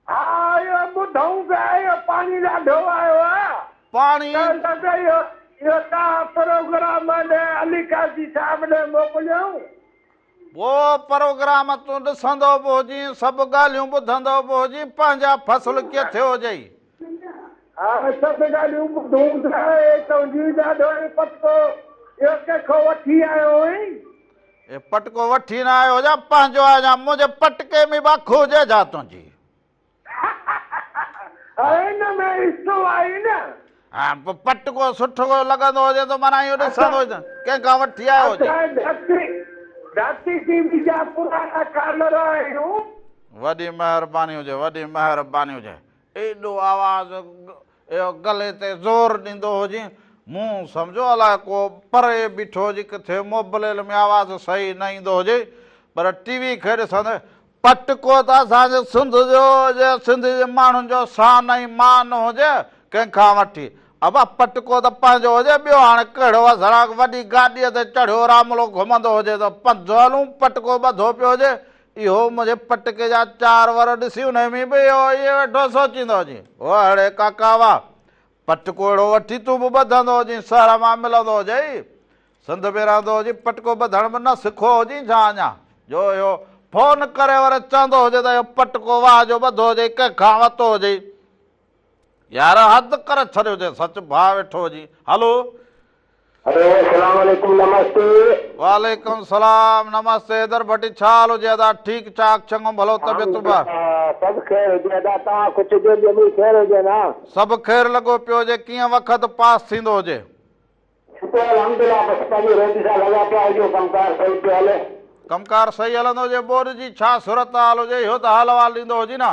हा इहो ॿुधूं पिया इहो पाणी ॾाढो आयो आहे पाणी इहो तव्हां प्रोग्राम अली काज़ी साहिब ॾे मोकिलियो पोइ प्रोग्राम तूं ॾिसंदो बि हुजी सभु ॻाल्हियूं ॿुधंदो बि हुजी पंहिंजा फसल किथे हुजई हा सभु ॻाल्हियूं ॿुधूं पिया ॾाढो पटको इहो कंहिंखां वठी आयो हुई ए पटको वठी न आयो हुजां पंहिंजो आहियां मुंहिंजे पटके में बाखो हुजे जा तुंहिंजी हिन में हिसो आई न हा पोइ पटको सुठो लॻंदो हुजे त माना इहो ॾिसंदो हुजे कंहिंखां वठी आयो हुजे वॾी महिरबानी हुजे वॾी महिरबानी हुजे एॾो आवाज़ इहो गले ते ज़ोर ॾींदो हुजे मूं सम्झो अलाए को परे बीठो हुजे किथे मोबाइल में आवाज़ सही न ईंदो हुजे पर टीवी खे ॾिसंदे पटको त असांजे सिंध जो हुजे सिंध जे माण्हुनि जो शान ऐं मान हुजे कंहिंखां वठी अबा पटको त पंहिंजो हुजे ॿियो हाणे कहिड़ो आहे वॾी गाॾीअ ते चढ़ियो रामलो घुमंदो हुजे त पंधु हलूं पटको ॿधो पियो हुजे इहो मुंहिंजे पटके जा 4 वर ॾिसी हुन में बि इहो वेठो सोचींदो हुजे ओ अड़े काका वाह पटको अहिड़ो वठी तूं बि ॿधंदो हुजे शहर मां मिलंदो हुजे सिंध में रहंदो हुजे पटको ॿधण में न सिखो हुजे छा अञा जो इहो फोन करे वरी चवंदो हुजे त इहो पटको वाह जो ॿधो हुजे कंहिंखां वरितो हुजे यार हद करे छॾियो हुजे सच भाउ वेठो हुजे हलो नमस्ते वालेकुम सलाम नमस्ते इधर भटी छा हाल हुजे अदा ठीकु ठाक चङो भलो तबियत सभु ख़ैरु हुजे अदा तव्हां कुझु ख़ैरु हुजे न सभु ख़ैरु लॻो पियो हुजे कीअं वक़्तु पास थींदो हुजे कमकार सही हलंदो हुजे बोर्ड जी छा सूरत हाल हुजे इहो त हाल अहवाल ॾींदो हुजे न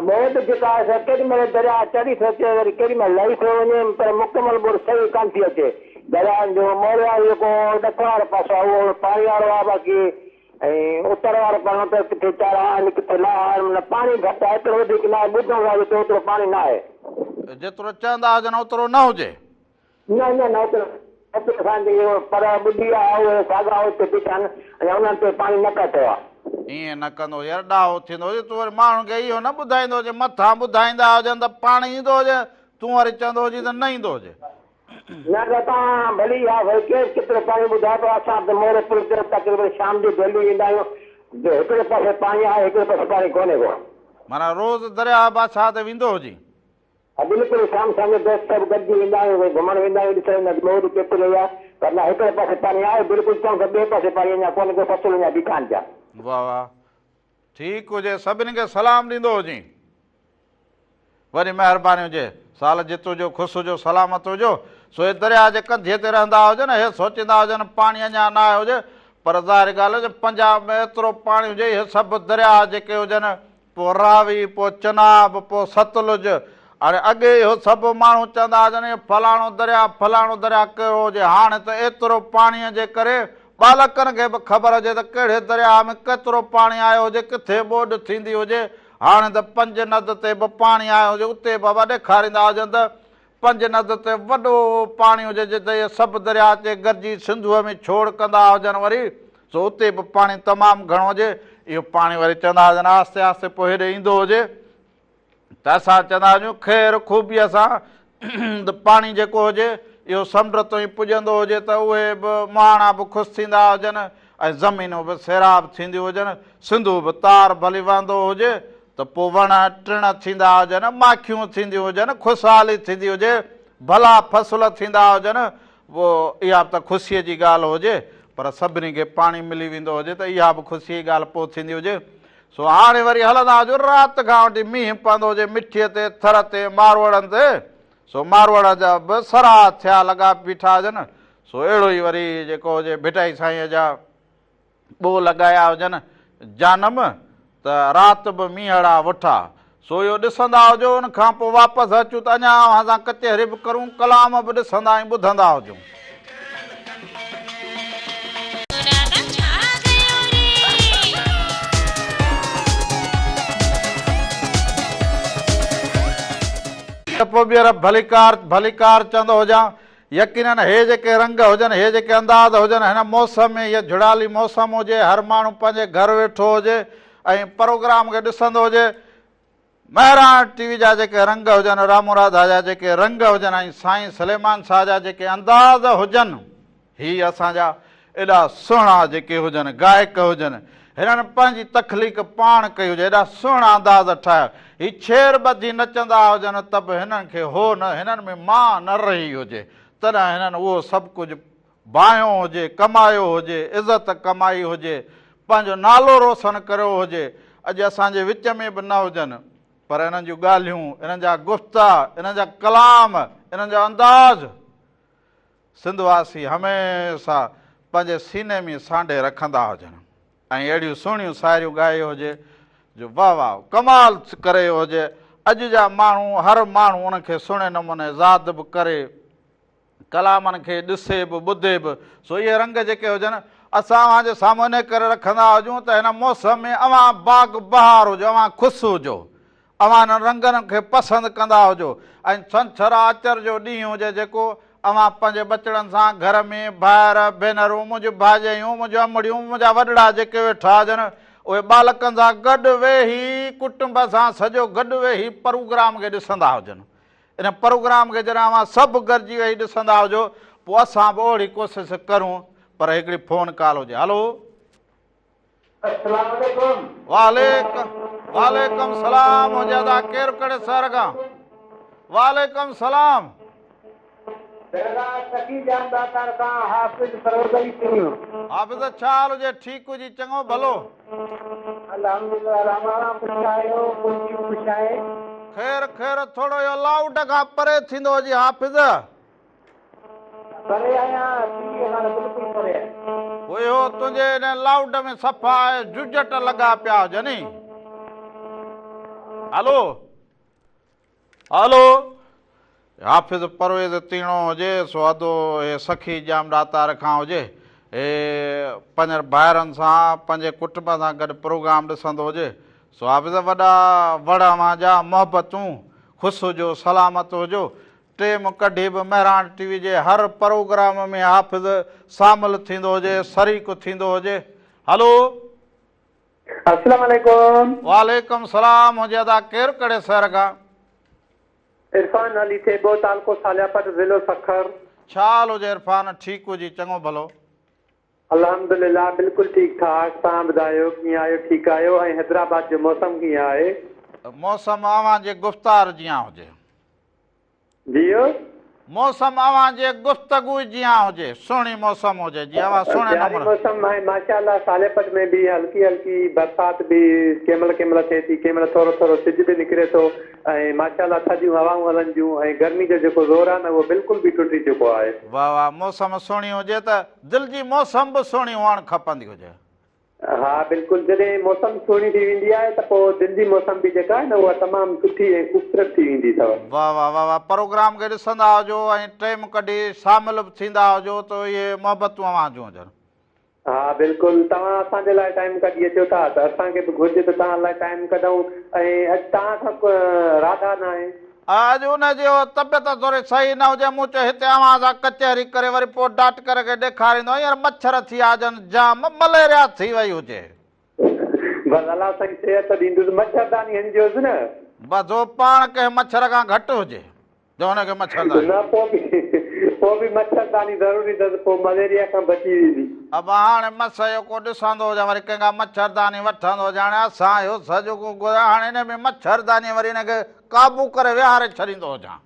मोद जेका आहे केॾी महिल दरिया चढ़ी थो अचे वरी केॾी महिल लही थो वञे पर मुकमल बोर्ड सही कान थी अचे दरिया जो मोरिया जेको ॾखण वारो पासो आहे उहो पाणी वारो आहे बाक़ी ऐं उत्तर वारो पाणो त किथे चारा आहिनि किथे न आहिनि पाणी घटि आहे एतिरो वधीक न आहे ॿुधण वारो त ओतिरो पाणी न आहे जेतिरो चवंदा हुजनि ओतिरो न हुजे न न न ओतिरो असांजी पर ॿुधी आहे उहे साॻा हुते बीठा आहिनि ऐं उन्हनि ते पाणी न कटियो आहे ईअं न कंदो यार ॾाहो थींदो हुजे तूं वरी माण्हुनि खे इहो न ॿुधाईंदो हुजे मथां ॿुधाईंदा हुजनि त पाणी ईंदो हुजे तूं वरी चवंदो हुजे त न ईंदो हुजे न त तव्हां भली आहे भई केरु केतिरो पाणी ॿुधाए थो असां त मोर पुल ते तकरीबन शाम जो जल्दी ईंदा आहियूं हिकिड़े पासे पाणी आहे हिकिड़े पासे पाणी कोन्हे को माना रोज़ दरिया बाछा ते वेंदो हुजे हा बिल्कुलु शाम शाम जो दोस्त सभु गॾिजी वेंदा आहियूं भई घुमणु वेंदा आहियूं ॾिसण मोर केतिरो आहे पर न हिकिड़े पासे पाणी आहे बिल्कुलु चऊं त ॿिए पासे पाणी अञा कोन्हे को फसल अञा बीठा आहिनि पिया वाह वाह ठीकु हुजे सभिनी खे सलाम ॾींदो हुजे वरी महिरबानी हुजे साल जित हुजो ख़ुशि हुजो सलामत हुजो सो हे दरिया जे कंधे ते रहंदा हुजनि हे सोचींदा हुजनि पाणी अञा न आयो हुजे पर ज़ाहिर ॻाल्हि आहे पंजाब में एतिरो पाणी हुजे इहे सभु दरिया जेके हुजनि पोइ रावी पोइ चनाब पोइ सतलुज हाणे अॻे इहो सभु माण्हू चवंदा हुजनि फलाणो दरिया कहिड़ो हुजे हाणे त एतिरो पाणीअ जे करे बालकनि खे बि ख़बर हुजे त कहिड़े दरिया में केतिरो पाणी आयो हुजे किथे ॿोॾि थींदी हुजे हाणे त पंज नद ते बि पाणी आयो हुजे उते बाबा ॾेखारींदा हुजनि त पंज नद ते वॾो पाणी हुजे जिते इहे सभु दरिया ते गॾिजी सिंधूअ में छोड़ कंदा हुजनि वरी सो उते बि पाणी तमामु घणो हुजे इहो पाणी वरी चवंदा हुजनि आहिस्ते आहिस्ते पोइ हेॾे ईंदो हुजे त असां चवंदा आहियूं ख़ैरु ख़ूबीअ सां पाणी जेको हुजे इहो समुंड ताईं पुॼंदो हुजे त उहे बि माणा बि ख़ुशि थींदा हुजनि ऐं ज़मीनूं बि सैराब थींदियूं हुजनि सिंधू बि तार भली वहंदो हुजे त पोइ वण टिण थींदा हुजनि माखियूं थींदियूं हुजनि ख़ुशहाली थींदी हुजे भला फसल थींदा हुजनि वो इहा बि त ख़ुशीअ जी ॻाल्हि हुजे, पर सभिनी खे पाणी मिली वेंदो हुजे त इहा बि ख़ुशीअ जी ॻाल्हि पोइ थींदी हुजे। सो हाणे वरी हलंदा हुजो, राति खां वठी मींहुं पवंदो हुजे मिठीअ ते, थर ते, मारवड़नि ते। सो मारवड़ जा बि सरा थिया लॻा बीठा हुजनि। सो अहिड़ो ई वरी जेको हुजे भिटाई साईंअ जा ॿो लॻाया हुजनि जानम, त राति बि मींहड़ा वठा। सो इहो ॾिसंदा हुजो, उन खां पोइ वापसि अचूं त अञा असां कचहरी बि करूं, कलाम बि ॾिसंदा ऐं ॿुधंदा हुजूं। पोइ ॿीहर भलीकार चवंदो हुजां, यकीनन हे जेके रंग हुजनि, हे जेके अंदाज़ हुजनि हिन मौसम में, इहा जुड़ाली मौसम हुजे, हर माण्हू पंहिंजे घर वेठो हुजे ऐं प्रोग्राम खे ॾिसंदो हुजे। महिराण टीवी जा जेके रंग हुजनि, रामू राधा जा जेके रंग हुजनि ऐं साईं सलेमान शाह जा जेके अंदाज़ हुजनि, हीअ असांजा एॾा सुहिणा जेके हुजनि गायक हुजनि, हिननि पंहिंजी तखलीक़ पाण कई हुजे, एॾा सुहिणा अंदाज़ ठाहिया। हीअ छेर ॿधी नचंदा हुजनि त बि हिननि खे हो न, हिननि में मां न रही हुजे, तॾहिं हिननि उहो सभु कुझु बाहियो हुजे, कमायो हुजे, इज़त कमाई हुजे, पंहिंजो नालो रोशन करियो हुजे। अॼु असांजे विच में बि न हुजनि, पर हिननि जूं ॻाल्हियूं, हिननि जा गुफ़्ता, हिननि जा कलाम, हिननि जो अंदाज़ सिंधवासी हमेशह पंहिंजे सीने में सांडे रखंदा हुजनि ऐं अहिड़ियूं सुहिणियूं साहेरियूं ॻायो हुजे जो वाह वाह कमाल करे हुजे। अॼु जा माण्हू, हर माण्हू उनखे सुहिणे नमूने याद बि करे, कलामनि खे ॾिसे बि, ॿुधे बि। सो इहे रंग जेके हुजनि असां अव्हांजे साम्हूं इन करे रखंदा हुजूं त हिन मौसम में अव्हां बाग बहार हुजो, अव्हां ख़ुशि हुजो, अव्हां हिन रंगनि खे पसंदि कंदा हुजो। ऐं छंछरु आचर जो ॾींहुं हुजे जेको, अव्हां पंहिंजे बचड़नि सां घर में भाइर भेनरूं, मुंहिंजूं भाॼायूं, मुंहिंजूं अमड़ियूं, मुंहिंजा वॾड़ा जेके वेठा हुजनि, उहे बालकनि सां गॾु वेही, कुटुंब सां सॼो गॾु वेही प्रोग्राम खे ॾिसंदा हुजनि। इन प्रोग्राम खे जॾहिं अव्हां सभु गॾिजी वेही ॾिसंदा हुजो, पोइ असां बि ओहिड़ी कोशिशि करूं। पर हिकिड़ी फ़ोन कॉल हुजे। हलो, वालेकुम सलाम हुजे। अदा केरु कहिड़े शहर खां? वालेकुम सलाम। हाफ़िज़ छा हाल हुजे? ठीकु हुजे? चङो भलो? ख़ैर ख़ैर, थोरो इहो लाउड खां परे थींदो हुजे हाफ़िज़। इहो तुंहिंजे हिन लाउड में सफ़ा जुजट लॻा पिया हुजनि। हलो हलो, हाफ़िज़ परवेज़ तीणो हुजे, स्वादो हे सखी जाम दातार खां हुजे, हे पंहिंजे भाइरनि सां, पंहिंजे कुटुंब सां गॾु प्रोग्राम ॾिसंदो हुजे। सो हाफ़िज़ वॾा वड़ जा मोहबतूं, ख़ुशि हुजो, सलामत हुजो। टेम कढी बि महिराण टीवी जे हर प्रोग्राम में हाफ़िज़ शामिल थींदो हुजे, शरीक थींदो हुजे। हलो, अस्सलाम वालेकुम। वालेकुम सलाम हुजे। अदा केरु कहिड़े शहर खां? इरफान अली थे बो तालको सालियापत ज़िलो सखर। छा हाल हुजे इरफान? ठीकु हुजे? चङो भलो? अल्हम्दुलिल्लाह बिल्कुलु ठीकु ठाक। तव्हां ॿुधायो कीअं आहियो? ठीकु आहियो? ऐं हैदराबाद जो मौसम कीअं आहे? मौसम अव्हांजे गुफ़्तार जीअं हुजे। जीओ, मौसम अव्हांजे गुफ़्तगू जीअं हुजे, सुहिणी मौसम हुजे, जीअं अव्हां सुहिणे नमूने। मौसम आहे माशाअल्लाह। सालियापत में बि हल्की हल्की बरसाति बि कंहिंमहिल थिए थी, कंहिंमहिल थोरो थोरो सिज बि निकिरे थो ऐं माशाअल्लाह थधियूं हवाऊं हलनि थियूं ऐं गर्मी जो जेको ज़ोर आहे न उहो बिल्कुलु बि टुटी चुको आहे। वाह वाह, मौसम सुहिणी हुजे त दिलि जी मौसम बि सुहिणी हुअणु खपंदी हुजे। हा बिल्कुलु, जॾहिं मौसम सुहिणी थी वेंदी आहे त पोइ दिलि जी मौसम बि जेका आहे न उहा तमामु सुठी ऐं ख़ूबसूरत थी वेंदी अथव। वाह वाह वाह वाह, प्रोग्राम खे ॾिसंदा हुजो ऐं टाइम कढी शामिल बि थींदा हुजो त इहे मोहबतूं अव्हां जूं हुजनि। हा बिल्कुलु, तव्हां असांजे लाइ टाइम कढी अचो था त असांखे बि घुरिजे त तव्हां लाइ टाइम कढूं। ऐं अॼु तव्हां खां राधा न आहे, अॼु हुनजी तबियत थोरी सही न हुजे, मूं चयो हिते अव्हां सां कचहरी करे वरी पोइ डॉक्टर खे ॾेखारींदो। हींअर मच्छर थी विया हुजनि जाम, मलेरिया थी वई हुजे। बस अलाह साईं सिहत ॾींदुसि, मच्छरदानी हणिजोसि न। बसि उहो पाण कंहिं मच्छर खां घटि हुजे जो हुनखे मच्छरदानी न, पोइ बि मच्छरदानी ज़रूरी अथसि, पोइ मलेरिया खां बची वेंदी। अब हाणे मस जो को ॾिसंदो हुजे वरी कंहिंखां मच्छरदानी वठंदो हुजे। हाणे असां इहो सॼो हाणे हिन में मच्छरदानी वरी हिनखे क़ाबू करे विहारे छॾींदो हुजां।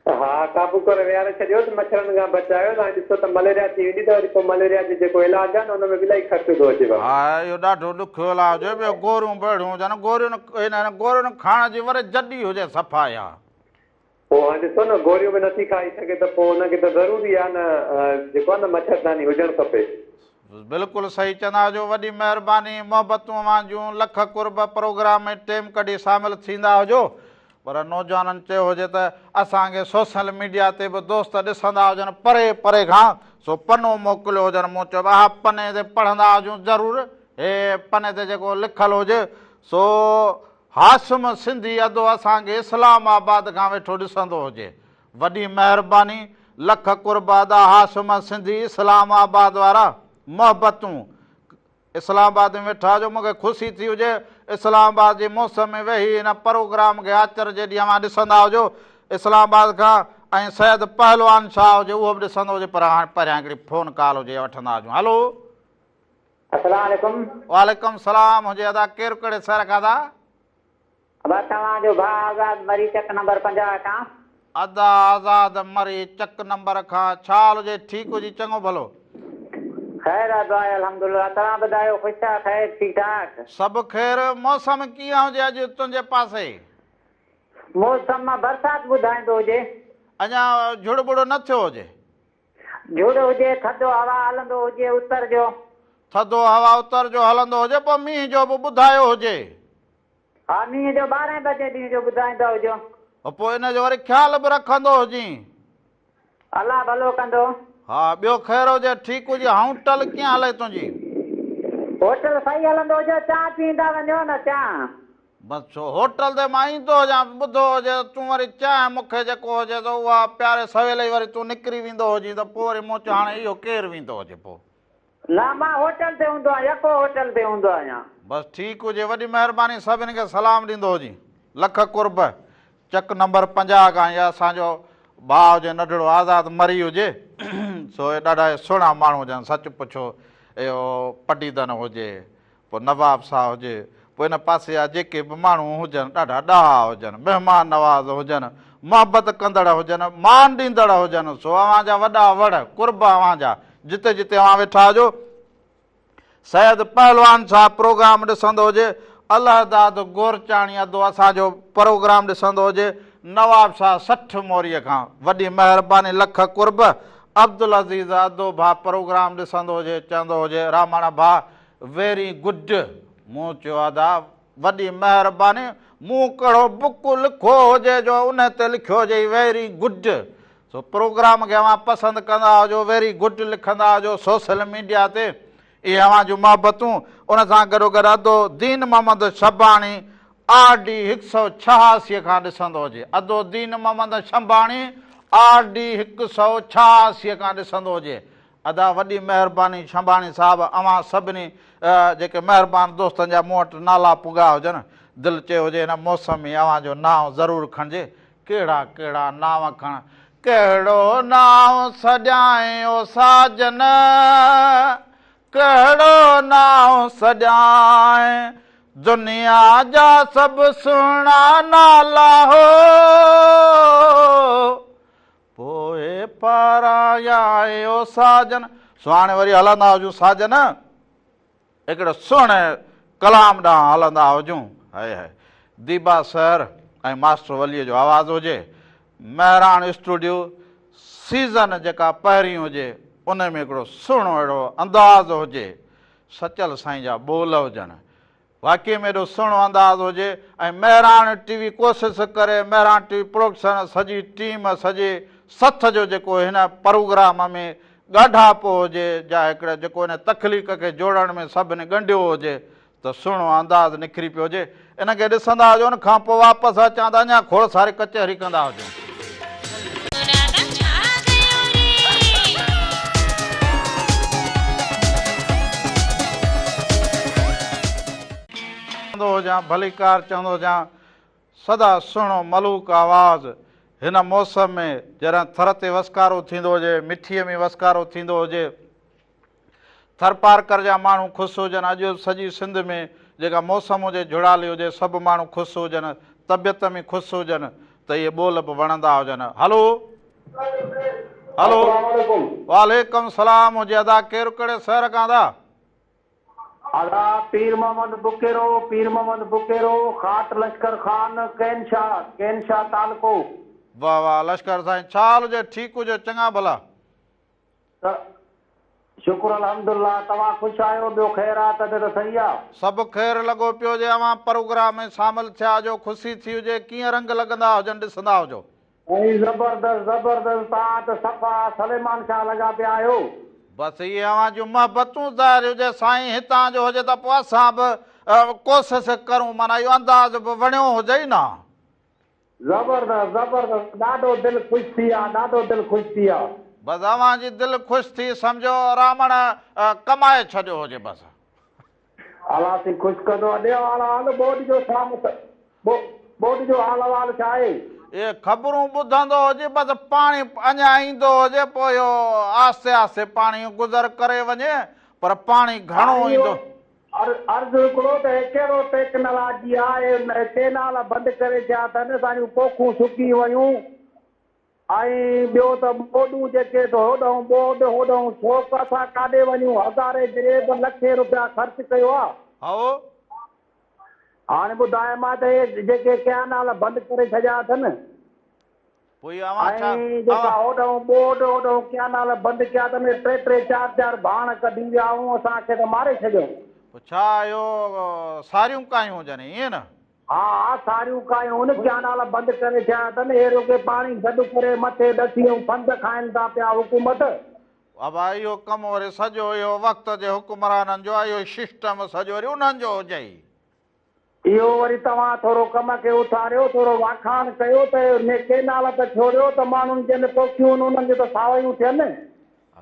हा काबू करे विहारे छॾियोसि मच्छरनि खां बचायो तव्हां ॾिसो त मलेरिया थी वेंदी त वरी पोइ मलेरिया जो जेको इलाजु आहे न हुन में इलाही ख़र्चु थो अचे बाबा। हा इहो ॾाढो ॾुखियो इलाजु हुजे ॿियो गोरियूं बेड़ियूं हुजनि गोरियूं खाइण जी वरी जॾी हुजे सफ़ा या पोइ हाणे ॾिसो न गोरियूं बि नथी खाई सघे त पोइ हुनखे त ज़रूरी आहे न जेको आहे न मच्छरदानी हुजणु खपे। बिल्कुलु सही चवंदा हुजो वॾी महिरबानी मोहबतूं वांजियूं लख कुर्ब प्रोग्राम में टेम कढी शामिलु थींदा हुजो पर नौजवाननि चयो हुजे त असांखे सोशल मीडिया ते बि दोस्त ॾिसंदा हुजनि परे परे खां सो पनो मोकिलियो हुजनि मूं चयो हा पने ते पढ़ंदा हुजूं ज़रूरु हे पने ते जेको लिखियलु हुजे सो हाशिम सिंधी अदो असांखे इस्लामाबाद खां वेठो ॾिसंदो हुजे वॾी महिरबानी लख कुर्ब अदा हाशिम सिंधी इस्लामाबाद वारा मोहबतूं इस्लामाबाद में वेठा जो मूंखे ख़ुशी थी हुजे इस्लामाबाद जे मौसम में वेही हिन प्रोग्राम खे आचर जे ॾींहुं मां ॾिसंदा हुजो इस्लामाबाद खां ऐं सैद पहलवान शाह हुजे उहो बि ॾिसंदो हुजे पर हाणे परियां हिकिड़ी फ़ोन कॉल हुजे वठंदा हुजूं। हलो अस्सलाम वालेकुम। वालेकुम सलाम हुजे अदा केरु कहिड़े शहर खां अदा? तव्हांजो भाउ आज़ाद मरी चक नंबर 50 खां। अदा आज़ाद मरी चक नंबर खां छा हाल हुजे ठीकु हुजे चङो भलो? ख़ैर आहे अल्हम्दुलिल्लाह तव्हां ॿुधायो ख़ुशि आहे ख़ैर ठीकु ठाक? सभु ख़ैर मौसम कीअं हुजे अॼु तुंहिंजे पासे? मौसम मां बरसाति ॿुधाईंदो हुजे अञा झुड़बुड़ न थियो हुजे? झुड़ हुजे थधो हवा हलंदो हुजे उतर जो थधो हवा उतर जो हलंदो हुजे पोइ मींहं जो बि ॿुधायो हुजे। हा मींहं जो 12 बजे ॾींहं जो ॿुधाईंदा हुजो पोइ इन जो वरी ख़्याल बि रखंदो हुजी। अलाह भलो कंदो। हा ॿियो ख़ैर हुजे ठीकु हुजे होटल कीअं हले तुंहिंजी? होटल सही हलंदो हुजे चांहि पीअंदा वञो न चांहि बसि छो होटल ते मां ईंदो हुजां ॿुधो हुजे तूं वरी चांहि मूंखे जेको हुजे त उहा प्यारे सवेल ई वरी तूं निकिरी वेंदो हुजी त पोइ वरी मूं चयो हाणे इहो केरु वेंदो हुजे पोइ न मां होटल ते हूंदो आहियां यको होटल ते हूंदो आहियां। बसि ठीकु हुजे वॾी महिरबानी सभिनी खे सलाम ॾींदो हुजी लख कुर्ब चक नंबर 50 खां या असांजो भाउ हुजे नंढड़ो आज़ाद मरी हुजे सो हे ॾाढा सुहिणा माण्हू हुजनि सच पुछो इहो पटीदन हुजे पोइ नवाब शाह हुजे पोइ हिन पासे जा जेके बि माण्हू हुजनि ॾाढा ॾाहा हुजनि महिमान नवाज़ हुजनि मोहबत कंदड़ हुजनि मान ॾींदड़ हुजनि सो अव्हांजा वॾा वड़ कुर्ब अव्हांजा जिते जिते अव्हां वेठा हुजो सैद पहलवान शाह प्रोग्राम ॾिसंदो हुजे अलाहदाद गोरचाणी अदो असांजो प्रोग्राम ॾिसंदो हुजे नवाब शाह 60 मोरीअ खां वॾी महिरबानी लख कुर्ब अब्दुल अज़ीज़ अदो भाउ प्रोग्राम ॾिसंदो हुजे चवंदो हुजे रामाणा भाउ वेरी गुड मूं चयो अदा वॾी महिरबानी मूं कहिड़ो बुक लिखो हुजे जो उन ते लिखियो हुजे वेरी गुड सो प्रोग्राम खे अव्हां पसंदि कंदा हुजो वेरी गुड लिखंदा हुजो सोशल मीडिया ते इहे अव्हां जूं मोहबतूं उन सां गॾोगॾु अदो दीन मोहम्मद शबाणी RD 186 खां ॾिसंदो हुजे अदो दीन मोहम्मद शबाणी RD 186 खां ॾिसंदो हुजे अदा वॾी महिरबानी शबाणी साहिबु अव्हां सभिनी जेके महिरबानी दोस्तनि जा मूं वटि नाला पुॻा हुजनि दिलि चयो हुजे हिन मौसम में अव्हांजो नाव ज़रूरु खणिजे कहिड़ा कहिड़ा नाव खण कहिड़ो नाव सॼाए ओ साजन कहिड़ो नाव सॼाए दुनिया जा सभु सुहिणा नाला हो पोइ पाराया ओ साजन सो हाणे वरी हलंदा हुजूं साजन हिकिड़े सुहिणे कलाम ॾांहुं हलंदा हुजूं हाय हाय दीबा सर ऐं मास्टर वलीअ जो आवाज़ु हुजे महिराण स्टूडियो सीज़न जेका पहिरीं हुजे उन में हिकिड़ो सुहिणो अहिड़ो अंदाज़ हुजे सचल साईं जा ॿोल हुजनि वाक़ई में एॾो सुहिणो अंदाज़ हुजे ऐं महिराण TV कोशिशि करे महिराण TV प्रोडक्शन सॼी टीम सॼे सथ जो जेको हिन प्रोग्राम में ॻाढापो हुजे या हिकिड़े जेको हिन तकलीफ़ खे जोड़ण में सभिनी ॻंढियो हुजे त सुहिणो अंदाज़ निकिरी पियो हुजे इनखे ॾिसंदा हुजो उन खां पोइ वापसि अचां त अञा खोड़ सारी कचहरी कंदा हुजूं हुजां भलीकार चवंदो हुजां सदा सुहिणो मलूक आवाज़ हिन मौसम में जॾहिं थर ते वसकारो थींदो हुजे मिठीअ में वसकारो थींदो हुजे थर पारकर जा माण्हू ख़ुशि हुजनि अॼु सॼी सिंध में जेका मौसम हुजे जुड़ाली हुजे सभु माण्हू ख़ुशि हुजनि तबियत में ख़ुशि हुजनि त इहे ॿोल बि वणंदा हुजनि। हलो हलो, वालेकुम सलाम हुजे अदा, केरु कहिड़े शहर खां अदा? अदा पीर मोहम्मद बुकेरो, पीर मोहम्मद बुकेरो, खाट लश्कर खान, कैनशाह तालको। वाह वाह लश्कर साईं, छा हाल हुजे? ठीकु हुजे? चङा भला? शुक्र अल्हम्दुलिल्लाह, तव्हां ख़ुशि आहियो? ॿियो ख़ैरात त सही आहे? सभु ख़ैरु लॻो पियो हुजे। अवां प्रोग्राम में शामिल थिया जो, ख़ुशी थी हुजे। कीअं रंग लॻंदा हुजनि ॾिसंदा हुजो? ज़बरदस्त ज़बरदस्त, तव्हां त सफ़ा सलेमान शाह लॻा पिया आहियो। बसि इहे अवां जूं मोहबतूं ज़ाहिर हुजे साईं, हितां जो हुजे त पोइ असां बि कोशिशि करूं, माना इहो अंदाज़ बि वणियो हुजे ई न। ज़बरदस्त ज़बरदस्त, ॾाढो दिलि ख़ुशि थी आहे, ॾाढो दिलि ख़ुशि थी आहे। बसि अवां जी दिलि ख़ुशि थी, सम्झो रावण कमाए छॾियो हुजे। बसि अलाह थी ख़ुशि कंदो। हाल बोर्ड जो छा बोर्ड जो हाल अहवाल छा आहे? इहे ख़बरूं ॿुधंदो हुजे, बसि पाणी अञा ईंदो हुजे, पोइ इहो आस्ते आस्ते पाणी गुज़र करे वञे, पर पाणी घणो ईंदो। अर्ज़ु हिकिड़ो त कहिड़ो टेक्नोलॉजी आहे, केनाल बंदि करे थिया अथनि, असांजूं पोखूं सुकी वयूं, ऐं ॿियो त बोडूं जेके होॾऊं बोड होॾऊं शोक, असां काॾे वञूं? हज़ारे जरेब लखे रुपया ख़र्चु कयो आहे। हाणे ॿुधाए मां त इहे जेके केनाल बंदि करे छॾिया अथनि, ऐं जेका होॾऊं बोड होॾऊं केनाल बंदि कया अथनि, 3-3 4-4 भाण कढी विया ऐं असांखे त मारे छॾियो। छा इहो सारियूं कायूं हुजनि ईअं न? हा सारियूं कायूं हुन केनाल बंदि करे थिया अथनि, अहिड़ो के पाणी गॾु करे मथे ॾसी ऐं फंद खाइनि था पिया हुकूमत। अब इहो कमु वरी सॼो इहो वक़्त जे हुकुमराननि जो आहे, इहो सिस्टम सॼो वरी उन्हनि जो हुजे ई। इहो वरी तव्हां थोरो कम खे उथारियो, थोरो वाखाण कयो त केनाल त छोड़ियो त माण्हुनि जिन पोखियूं आहिनि उन्हनि जो त सावयूं थियनि।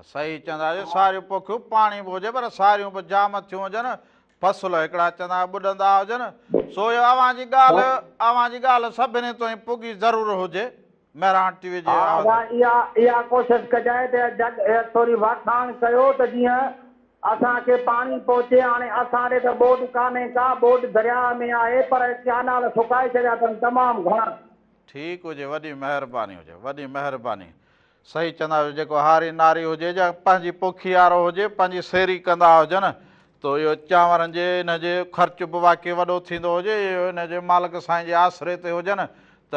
सही चवंदा, सारियूं पोखियूं पाणी बि हुजे, पर सारियूं बि जाम थियूं हुजनि, फसल हिकिड़ा चवंदा ॿुॾंदा हुजनि। सो इहो अवां जी ॻाल्हि सभिनी ताईं पुगी ज़रूरु हुजे। महिरान टीवी जे इहा कोशिशि कजांइ त थोरी वाखाण कयो त जीअं असांखे पाणी पहुचे। हाणे असां ॾे त बोड कान्हे का, बोड दरिया में आहे, पर केनाल सुकाए छॾिया अथनि तमामु घणा। ठीकु हुजे, वॾी महिरबानी हुजे, वॾी महिरबानी। सही चवंदा आहियो, जेको हारी नारी हुजे या पंहिंजी पोखी वारो हुजे, पंहिंजी सेरी कंदा हुजनि, त इहो चांवरनि जे इन जे ख़र्चु बि वाक़ई वॾो थींदो हुजे, इहो इन जे मालिक साईं जे आसिरे ते हुजनि त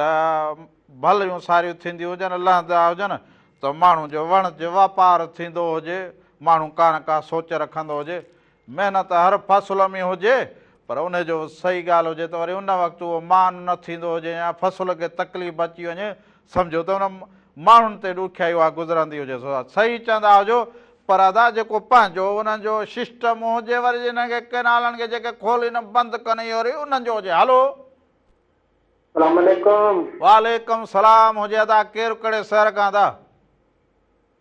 भलियूं सारियूं थींदियूं हुजनि, लहंदा हुजनि, त माण्हू जो वण जो वापारु थींदो हुजे, माण्हू का न का सोच रखंदो हुजे। महिनत हर फसल में हुजे, पर उनजो सही ॻाल्हि हुजे त वरी उन वक़्तु उहो मान न थींदो हुजे या फसल खे तकलीफ़ अची वञे, सम्झो त उन माण्हुनि ते ॾुखियाई उहा गुज़रंदी हुजे। सही चवंदा हुजो, पर अदा जेको पंहिंजो उन्हनि जो सिस्टम हुजे, वरी हिनखे केनालनि खे जेके खोलीनि बंदि कनि वरी उन्हनि जो हुजे। हलो वालेकुम सलाम हुजे अदा, केरु कहिड़े शहर खां अदा?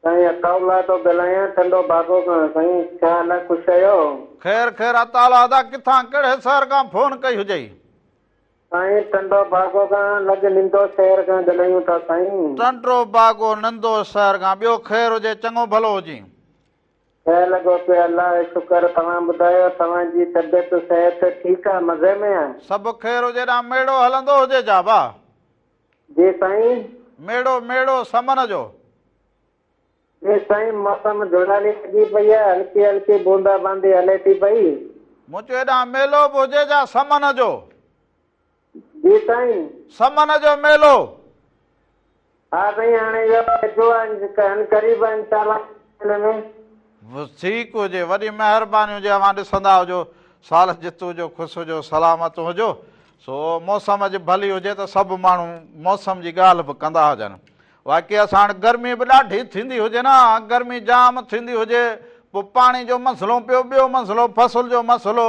साईं अताउल्ला तो ॻाल्हायां, टंडो बागो खां। साईं छा हाल आहे? ख़ुशि आहियो? ख़ैर ख़ैर अताउल्ला अदा, किथां कहिड़े शहर खां फोन कई हुजे? साईं टंडो बागो खां, लॻ निंदो शहर खां ॻाल्हायूं था साईं। टंडो बागो नंदो शहर खां, ॿियो ख़ैर हुजे, चङो भलो हुजे? ख़ैर लॻो पियो, अलाह जो शुक्र। तव्हां ॿुधायो, तव्हांजी तबियत सिहत ठीकु आहे, मज़े में आहे? सभु ख़ैर हुजे ना? मेड़ो हलंदो हुजे जा बा? जी साईं। मेड़ो समन जो? जी साईं, मौसम जुड़ाली लॻी पई आहे, हल्की हल्की बूंदा बांदी हले थी पई। मूं चयो हेॾां मेलो बि हुजे जा समन जो? जी साईं। समन जो मेलो? हा साईं, हाणे जो क़रीब इंशाल्लाह। ठीकु हुजे, वॾी महिरबानी हुजे। अवां ॾिसंदा हुजो, साल जितु हुजो, ख़ुशि हुजो, सलामत हुजो। सो मौसम अॼु भली हुजे त सभु माण्हू मौसम जी ॻाल्हि बि कंदा हुजनि। बाक़ी असां हाणे गर्मी बि ॾाढी थींदी हुजे न, गर्मी जाम थींदी हुजे, पोइ पाणी जो मसइलो पियो, ॿियो मसइलो फसल जो मसइलो,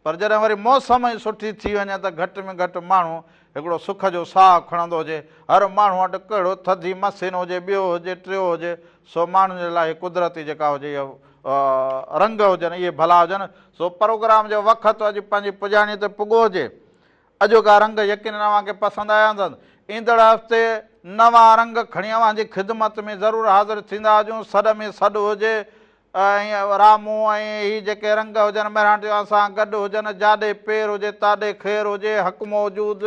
पर जॾहिं वरी मौसम ई सुठी थी वञे त घटि में घटि माण्हू हिकिड़ो सुख जो साहु खणंदो हुजे। हर माण्हू वटि कहिड़ो थधी मशीन हुजे, ॿियो हुजे, टियों हुजे, सो माण्हुनि जे लाइ कुदरती जेका हुजे इहा रंग हुजनि, इहे भला हुजनि। सो प्रोग्राम जो वक़्तु अॼु पंहिंजी पुॼाणी ते पुॻो हुजे। अॼोका रंग यकीन अव्हांखे पसंदि आया हूंदनि। ईंदड़ हफ़्ते नवां रंग खणी अव्हांजी ख़िदमत में ज़रूरु हाज़िर थींदा हुजूं। सॾ में सॾु हुजे, ऐं रामू ऐं हीअ जेके रंग हुजनि महिरान सां गॾु हुजनि, जाॾे पेर हुजे ताॾे ख़ैरु हुजे, हक़ मौजूद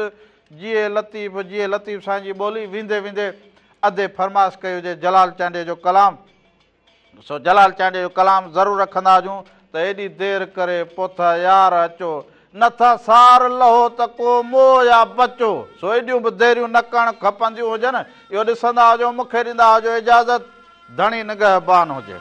जीए लतीफ़ साईं जी ॿोली वेंदे वेंदे अधे फरमाइश कई हुजे जलाल चांडे जो कलाम। सो जलाल चांडे जो कलाम ज़रूरु रखंदा हुजूं त एॾी देरि करे पोथा यार अचो नथा सार लहो त को मोह या बचो। सो एॾियूं बि देरियूं न करणु खपंदियूं हुजनि। इहो ॾिसंदा हुजो, मूंखे ॾींदा हुजो इजाज़त। धणी निगहबान हुजे।